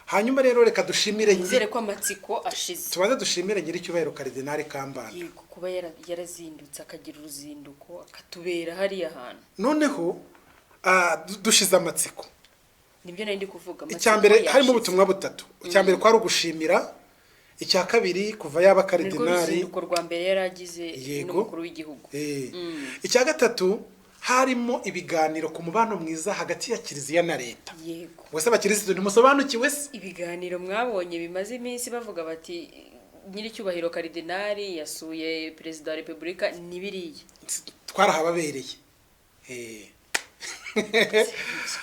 Hanyuma rero reka dushimire nizere ko amatsiko ashize. Tubanze dushimire nyiri cyubahiro Cardinal Kambanda. Yego, kuba yarazindutse akagira uruzinduko akatubera hariya hantu. Noneho dushize amatsiko. Nibyo nari ndi kuvuga. Icyambere harimo ubutumwa butatu. Icyambere kwari ugushimira, icya kabiri kuva yaba Cardinal uruzinduko rwa mbere yaragize n'umukuru w'igihugu. Icya gatatu harimo ibiganiro ku mubano mwiza hagati ya kiliziya na leta. Yego. Wese abakirisitu ntimusobanukiwe se? Ibiganiro mwabonye bimaze iminsi bavuga bati nyiri cyubahiro Cardinal yasuye Perezida wa Repubulika nibiriye. Twarahababereye.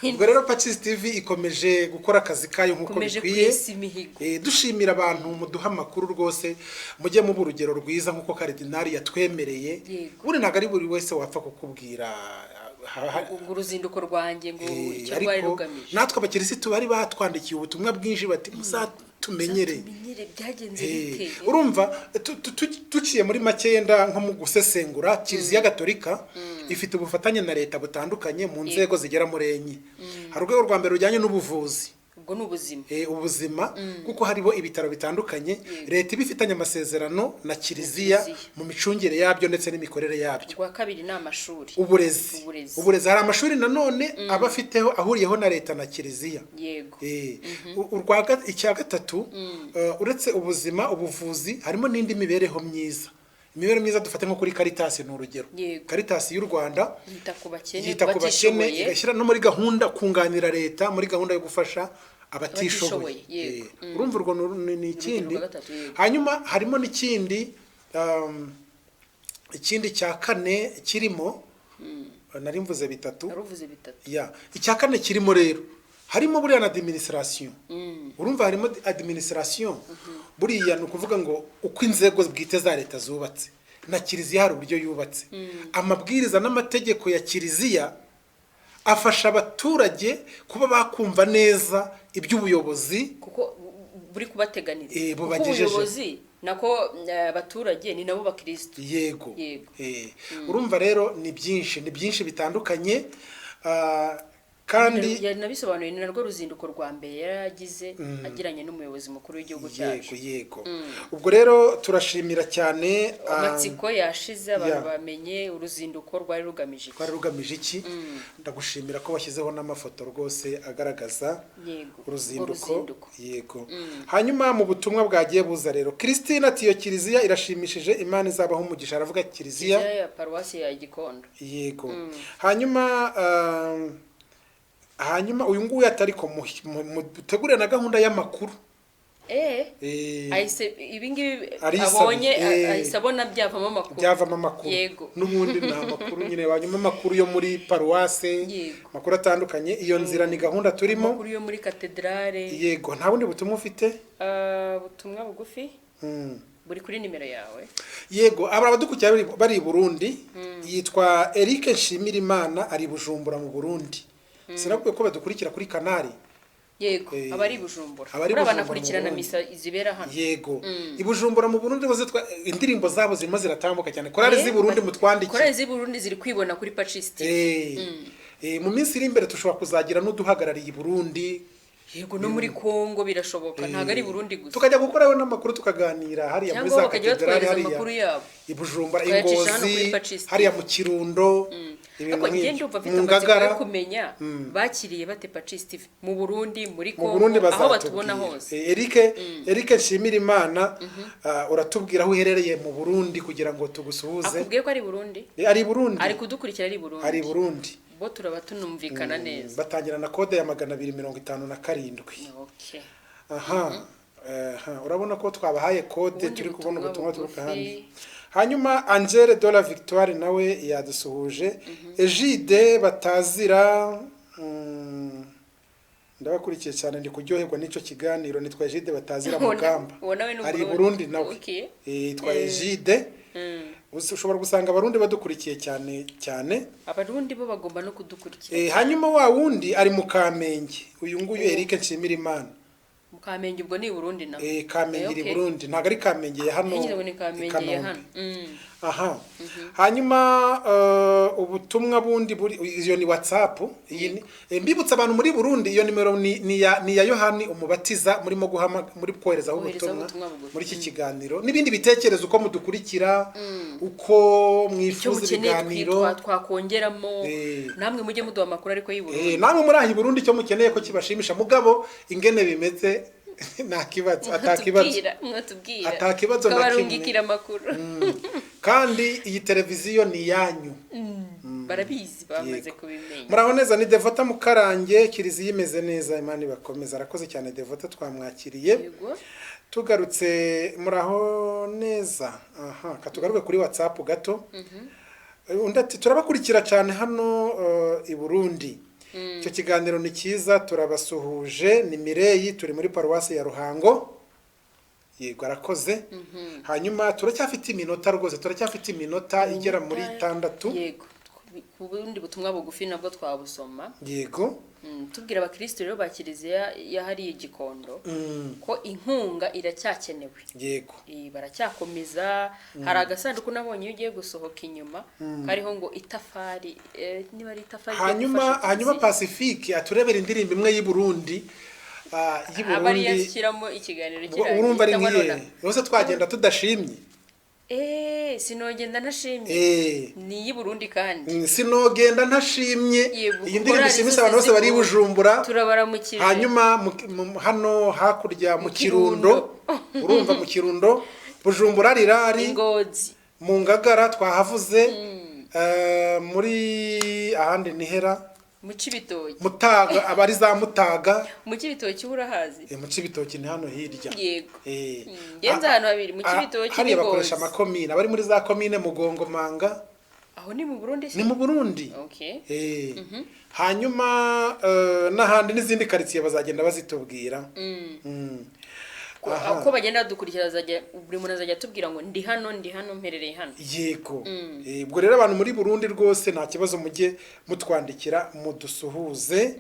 Ubwo rero Patches TV ikomeje gukora akazi kayo nkuko bikwiye. Dushimira abantu muduha amakuru rwose, mujye mu burugero rwiza nkuko Cardinal yatwemereye. Buri nagari buri wese wapfa kukubwira uruzinduko rwanjye ngo icyo rwari rugamije. Natwe abakirisitu bari batwandikiye ubutumwa bwinshi bati muzatumenyere byagenze bite. Urumva tuciye muri makenda nko mu gusesengura, Kiliziya Gatolika ifite ubufatanye na leta butandukanye mu nzego zigera muri enye. Hari urwego rwa mbere rujyanye n'ubuvuzi, ubwo n'ubuzima. Ubuzima kuko haribo ibitaro bitandukanye, leta ibifitanye amasezerano na Kiliziya mu micungire yabyo ndetse n'imikorere yabyo. Rwa kabiri ni amashuri. Uburezi hari amashuri nanone abafiteho ahuriyeho na leta na Kiliziya. Yego. Icya gatatu uretse ubuzima, ubuvuzi, harimo n'indi mibereho myiza. Imibereho myiza dufate nko kuri Caritas ni urugero. Caritas y'u Rwanda yita ku bakene igashyira no muri gahunda kunganira leta muri gahunda yo gufasha abatishoboye. Urumva urwo ni ikindi. Hanyuma harimo n'ikindi cya kane kirimo, nari mvuze bitatu. Icya kane kirimo rero harimo buriya na administration. Urumva harimo administration. Buriya ni ukuvuga ngo uko inzego bwite za leta zubatse na Kiliziya hari uburyo yubatse. Amabwiriza n'amategeko ya Kiliziya afasha abaturage kuba bakumva neza iby'ubuyobozi kuko buri kubateganiriza. Ubuyobozi nako abaturage ni nabo bakristo. Yego. Urumva rero ni byinshi bitandukanye. Kandi yanabisobanuye ni narwo ruzinduko rwa mbere yaragize agiranye n'umuyobozi mukuru w'igihugu cyacu. Yego. Ubwo rero turashimira cyane amatsiko yashize abantu bamenye uruzinduko rwari rugamije iki. Ndagushimira ko washyizeho n'amafoto rwose agaragaza uruzinduko. Yego. Hanyuma mu butumwa bwagiye buza rero Christine ati yo Kiliziya irashimishije, Imana izabaho umugisha. Aravuga Kiliziya ya Paruwasi ya Gikondo. Yego. Hanyuma uyu nguyu atari ko mutegure na gahunda y'amakuru. Ibingibi abonye ahise abona byavamo amakuru. Yego. N'ubundi ni amakuru nyine, hanyuma amakuru yo muri paruwase, amakuru atandukanye. Iyo nzira ni gahunda turimo. Amakuru yo muri katedrale. Yego. Nta bundi butumwa ufite? Butumwa bugufi buri kuri nimero yawe. Yego abadukukira bari i Burundi yitwa Eric Nshimirimana ari Bujumbura mu Burundi. Sinakwiye ko badukurikira kuri kanari. Yego abari Bujumbura urabanakurikirana misa izibera hano. Yego i Bujumbura mu Burundi boze indirimbo zabo zirimo ziratambuka cyane. Korali zi Burundi mutwandiki. Korali zi Burundi ziri kwibona kuri Pacis TV. Mu minsi iri imbere tushobora kuzagira n'uduhagarariye i Burundi. Yego no muri Kongo birashoboka ntago ari Burundi gusa. Tukajya gukoraho n'amakuru tukaganira hariya muri za katedrali hariya. I Bujumbura Ingozi hariya mu Kirundo. Ibintu mu Ngagara kumenya bakiriye bate Pacis TV mu Burundi muri Kongo aho batubona hose. Eric Nshimirimana uratubwira aho uherereye mu Burundi kugira ngo tugusuhuze. Akubwiye ko ari Burundi? Ari Burundi. Ari kudukurikira ari Burundi. Ari Burundi. Bo turaba tunumvikana neza. Batangira na kode ya 257. Okay. Urabona ko twabahaye kode turi kubona ubutumwa turuka hano. Hanyuma Angele de la Victoire nawe yadusuhuje. Egide batazira ndabakurikiye cyane ndi kuryoherwa n'ico kiganiro nitwa Egide batazira mugamba. Ari Burundi nawe. Yitwa Egide. Ushobora gusanga abarundi badukurikiye cyane. Abarundi bo bagomba no kudukurikira. Hanyuma wa wundi ari mu Kamenge. Uyu nguyu Eric Nshimirimana. Mu Kamenge ubwo ni Burundi na. Kamenge iri Burundi ntago ari Kamenge ya hano. Ni Kamenge ya hano. Hanyuma ubutumwa bundi buri iyo ni WhatsApp. Iyi mbibutsa abantu muri Burundi iyo nimero ni ya Yohani umubatiza murimo muri kohereza ubutumwa muri iki kiganiro nibindi bitekerezo uko mudukurikira uko mwifuza ibiganiro twakongeramo namwe mujye muduha amakuru ariko y'Iburundi namwe muri ahi Burundi cyo mukeneye ko kibashimisha mugabo ingene bimeze ntakibazo atakibazo kabarungikira amakuru kandi iyi televiziyo ni yanyu barabizi bamaze kubimenya muraho neza ni Devota Mukarange kirizi yimeze neza Imana ibakomeza arakoze cyane Devota twamwakiriye tugarutse muraho neza katugaruke kuri WhatsApp gato undati turabakurikira cyane hano i Burundi icyo kiganiro ni cyiza turabasuhuje ni Mireyi turi muri paruwasi ya Ruhango yego arakoze hanyuma turacyafite iminota rwose turacyafite iminota igera muri 6 yego kubundi butumwa bugufi nabwo twabusoma yego tubwira abakristo rero bakiriziya yahari igikondo ko inkunga iracyakenewe yego baracyakomeza hari agasanduku nabonye ugiye gusohoka inyuma kariho ngo itafari niba ari itafari hanyuma Pacifique aturebera indirimbo imwe y'I Burundi abari yashyiramo ikiganiro kirangiye urumva ari niye yose twagenda tudashimye sinogenda ntashimye ni y'I Burundi kandi sinogenda ntashimye iyi ndirimbo ishimisha abantu bose bari Bujumbura turabaramukije hanyuma hano hakurya mu Kirundo urumva mu Kirundo Bujumbura rirari Ingozi mu Ngagara twahavuze muri ahandi nihera mu Cibitoki Mutaga abari za Mutaga mu Cibitoki urahazi mu Cibitoki ni hano hirya yego yenza hano babiri mu Cibitoki hari abakoresha amakomine abari muri za komine Mugongo Manga aho ni mu Burundi ni mu Burundi okay hanyuma n'ahandi n'izindi quartier bazagenda bazitubwira uko bagenda dukurikira buri muntu azajya tubwira ngo ndi hano mperereye hano yego ubwo rero abantu muri Burundi rwose nta kibazo mujye mutwandikira mudusuhuze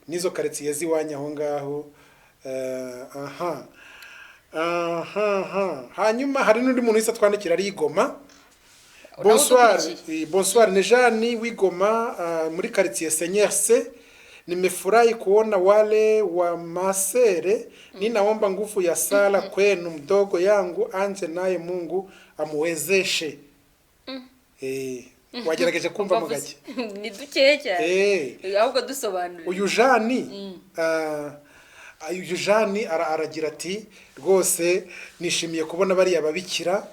nizo quartier ziwanya aho ngaho hanyuma hari n'undi muntu wese twandikira ari Igoma bonsoir ni Jeanne w'Igoma muri quartier Seigneur C nimefurahi kuona wale wa Masere ninaomba nguvu ya sala kwenu mdogo yangu anje naye Mungu amuwezeshe wagerageje kumva mugake ni dukeye cyane ahubwo dusobanura uyu Jani aragira ati rwose nishimiye kubona bari ababikira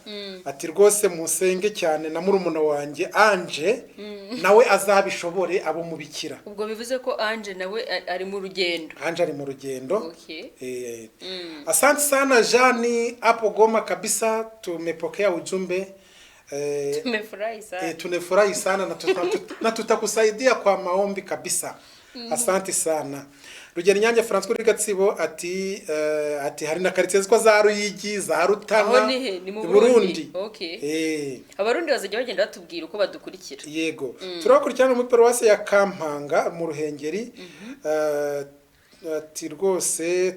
ati rwose musenge cyane na murumuna wanjye Anje nawe azabishobore abo mubikira ubwo bivuze ko Anje nawe ari mu rugendo Anje ari mu rugendo asante sana Jani hapo Goma kabisa tumepokea ujumbe tumefurahi sana tunafurahi sana na tutakusaidia kwa maombi kabisa asante sana. Rugero Nyange François kuri Gatsibo ati hari na quartier zitwa za Ruyigi za Rutana ni mu Burundi. Okay. Abarundi bazajya bagenda batubwira uko badukurikira. Yego. Turakurikirana muri paruwase ya Kampanga mu Ruhengeri. Ati rwose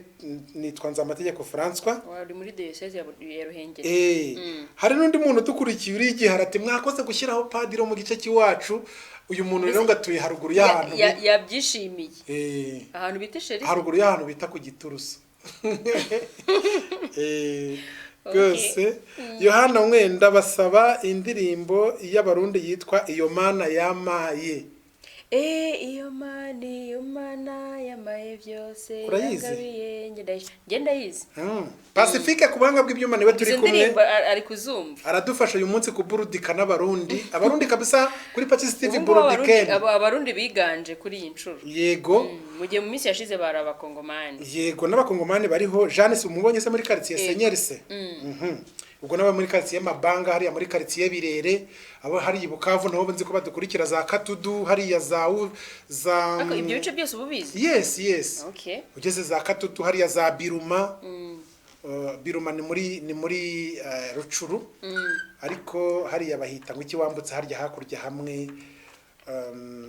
nitwa Nzamategeko François wari muri diocese ya Ruhengeri. Hari n'undi muntu dukurikiye uri igihe harati mwakoze gushyiraho padiri mu gice cy'iwacu uyu muntu rero ngatuye haruguru y'ahantu yabyishimiye ahantu bita Sheri haruguru y'ahantu bita ku Giturusu Gose Yohana Mwenda basaba indirimbo y'abarundi yitwa iyo mana yamaye iyo mana yamaye byose yagabiye ngenda yize Pacifique kubanga bw'ibyuma niwe turi kumwe ari kuzumva aradufasha uyu munsi kuburudika n'abarundi abarundi kabisa kuri Pacis TV burudikeni abarundi biganje kuri iyi ncuro yego mu gihe mu minsi yashize bari abakongomani yego n'abakongomani bariho Jeanne umubonye se muri quartier Senyerse ubwo naba muri quartier Mabanga hari muri quartier Birere abo hari Bukavu nabo nzi ko badukurikira za Katudu hari ya za ako ibyo bice byose ububizi yes okay ugeze za Katudu hari ya za Biruma Biruma ni muri Rucuru ariko hari yabahita ngo iki wambutse harya hakurya hamwe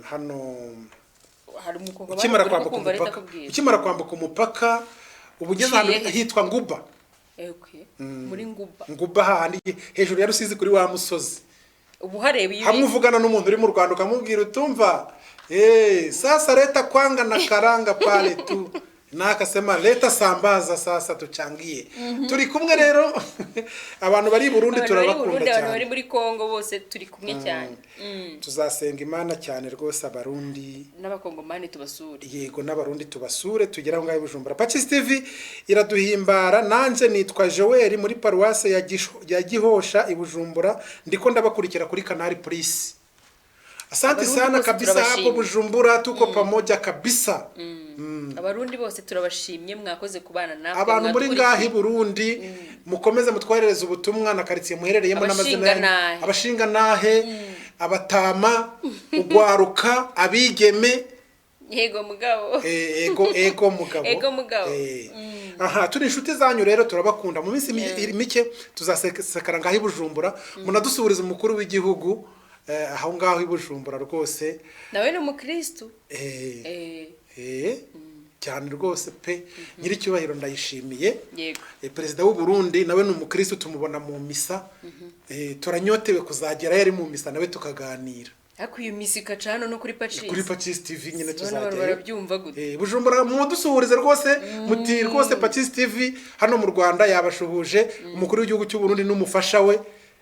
hano hari umukongo ukimara kwambuka umupaka ubugeze hano hitwa Nguba muri Nguba handi hejuru ya Rusizi kuri wa musozi ubu hareba ibi hamwe uvugana n'umuntu uri mu Rwanda ukamubwira utumva sasa leta kwanga na karanga pale tu nakasema leta sambaza sasa tuchangie turi kumwe rero abantu bari Burundi turabakunda cyane abantu bari muri Kongo bose turi kumwe cyane tuzasenga Imana cyane rwose abarundi n'abakongomani tubasure yego n'abarundi tubasure tugera ngaho Bujumbura Pacis TV iraduhimbara nanje nitwa Joel muri paruwase ya Gihosha i Bujumbura ndiko ndabakurikira kuri Canal Plus. Asante sana kabisa hapo Bujumbura tuko pamoja kabisa. Abarundi bose turabashimye mwakoze kubana nawe abantu muri ngahi Burundi mukomeze mutwarereza ubutumwa na quartier muherereyemo n'amazina abashinga nahe abatama ugwaruka abigeme yego mugabo ego mugabo aha turi inshuti zanyu rero turabakunda mu minsi mike tuzasekara ngahi Bujumbura munadusubiriza umukuru w'igihugu aho ngaho i Bujumbura rwose nawe ni umukristo cyane rwose pe nyiri cyubahiro ndayishimiye yego perezida w'u Burundi nawe ni umukristo tumubona mu misa turanyotewe kuzagera yari mu misa nawe tukaganira ako iyo misa ikacano no kuri Pacis TV nyine tuzagera barabyumva gute Bujumbura mudusuhurize rwose muti rwose Pacis TV hano mu Rwanda yabashuhuje umukuru w'igihugu cy'u Burundi n'umufasha we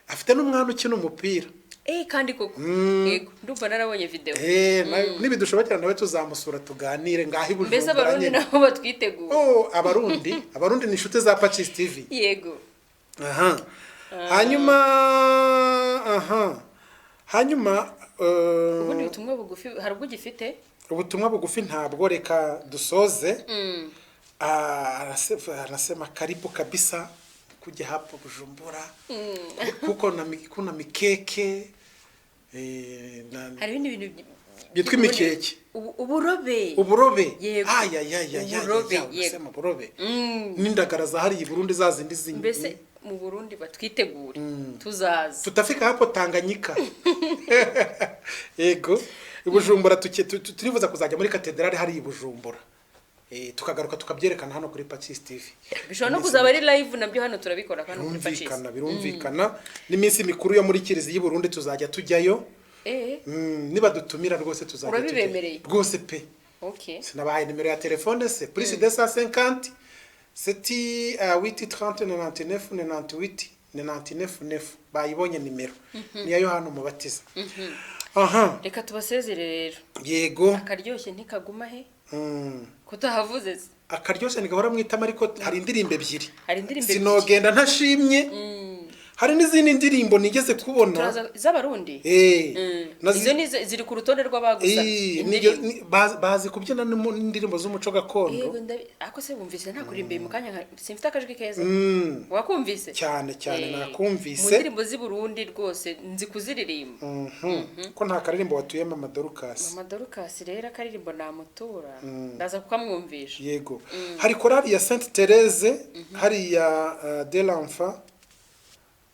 afite n'umwana ukina umupira kandi koko yego ndumva narabonye video nibidushobokera nawe tuzamusura tuganire ngahi Bujumbura mbese abarundi nabo batwitegura abarundi ni inshuti za Pacis TV yego hanyuma ubundi butumwa bugufi hari ubwo gifite ubutumwa bugufi ntabwo reka dusoze anasema karibu kabisa kuja hapo Bujumbura kuko kuna mikeke hari ibindi bintu byitwa imikeke uburobe uburobe n'indagara za hari i Burundi zazindi zindi mbese mu Burundi batwitegure tuzaza tutafika hapo Tanganyika yego Bujumbura turifuza kuzajya muri katedrale hari i Bujumbura tukagaruka tukabyerekana hano kuri Pacis TV bishobora no kuzaba ari live nabyo hano turabikora kandi kuri Pacis birumvikana n'iminsi mikuru yo muri Kiliziya y'u Burundi tuzajya tujyayo niba dutumira rwose tuzajya urabibemereye rwose pe sinabaye nimero ya telefone se plus 250 seti 830 bayibonye nimero niyo Yohana Umubatiza reka tubasezere rero yego akaryoshye ntikaguma he kutahavuze akaryoshye nigahora mwitama ariko hari indirimbo ebyiri sinogenda ntashimye hari n'izindi ndirimbo nigeze kubona z'abarundi izo ni ziri ku rutonde rw'abagusa bazi kubyina n'indirimbo z'umuco gakondo ako se wumvise nta kuririmba mu kanya simfite akajwi keza wakumvise cyane nakumvise mu ndirimbo z'i Burundi rwose nzi kuziririmba ko nta karirimbo watuyemo Dorcas rero akaririmbo namutura ndaza kukamwumvisha yego hari korali ya Sainte Thérèse hari ya de l'enfant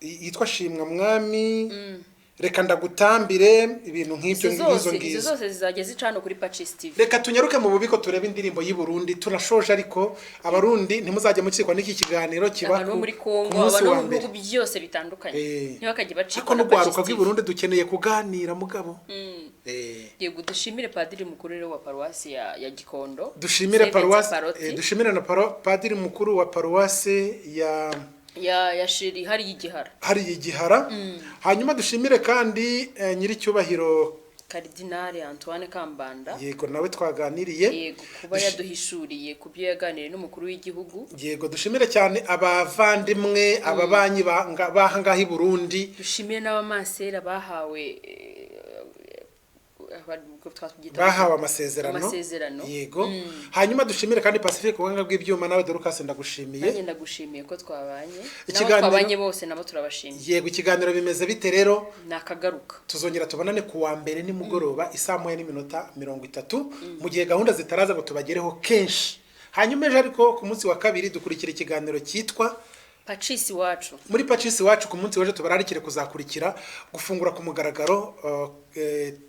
yitwa Shimwa Mwami reka ndagutambire ibintu nk'ibyo ngizo izo zose zizajya zicano kuri Pacis TV. Reka tunyaruke mu bubiko turebe indirimbo y'I Burundi tunashoje ariko abarundi ntimuzajya mucikwa n'iki kiganiro kiba muri Kongo abantu mu bihugu byose bitandukanye ntibakajye bacikwa ko n'ugwaruka bw'i Burundi dukeneye kuganira mugabo yego dushimire padiri mukuru rero wa paruwasi ya Gikondo dushimire paruwasi dushimire na padiri mukuru wa paruwasi ya shiri hari igihara hanyuma dushimire kandi nyiri cyubahiro Cardinal Antoine Kambanda yego nawe twaganiriye yego kuba yaduhishuriye kubyo yaganiriye n'umukuru w'igihugu yego dushimire cyane abavandimwe ababanyi bahangahi Burundi dushimire n'abamasera bahawe amasezerano yego hanyuma dushimire kandi Pacifique kubanga bw'ibyuma nawe Dorcas ndagushimiye ndagushimiye ko twabanye bose nabo turabashimiye yego ikiganiro bimeze bite rero nakagaruka tuzongera tubonane ku wa mbere nimugoroba isaa 1:30 mu gihe gahunda zitaraza ngo tubagereho kenshi hanyuma ejo ariko ku munsi wa kabiri dukurikira ikiganiro cyitwa Pacis Iwacu muri Pacis Iwacu ku munsi w'ejo tubararikire kuzakurikira gufungura ku mugaragaro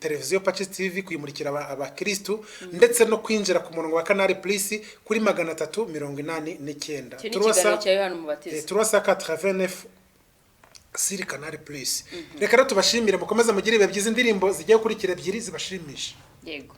televiziyo Pacis TV kuyimurikira abakristu ndetse no kwinjira ku murongo wa Canal Plus kuri 389 turasa 89 sur Canal Plus reka rero tubashimire mukomeze mugire ibihe byiza indirimbo zigiye kurikira ebyiri zibashimisha yego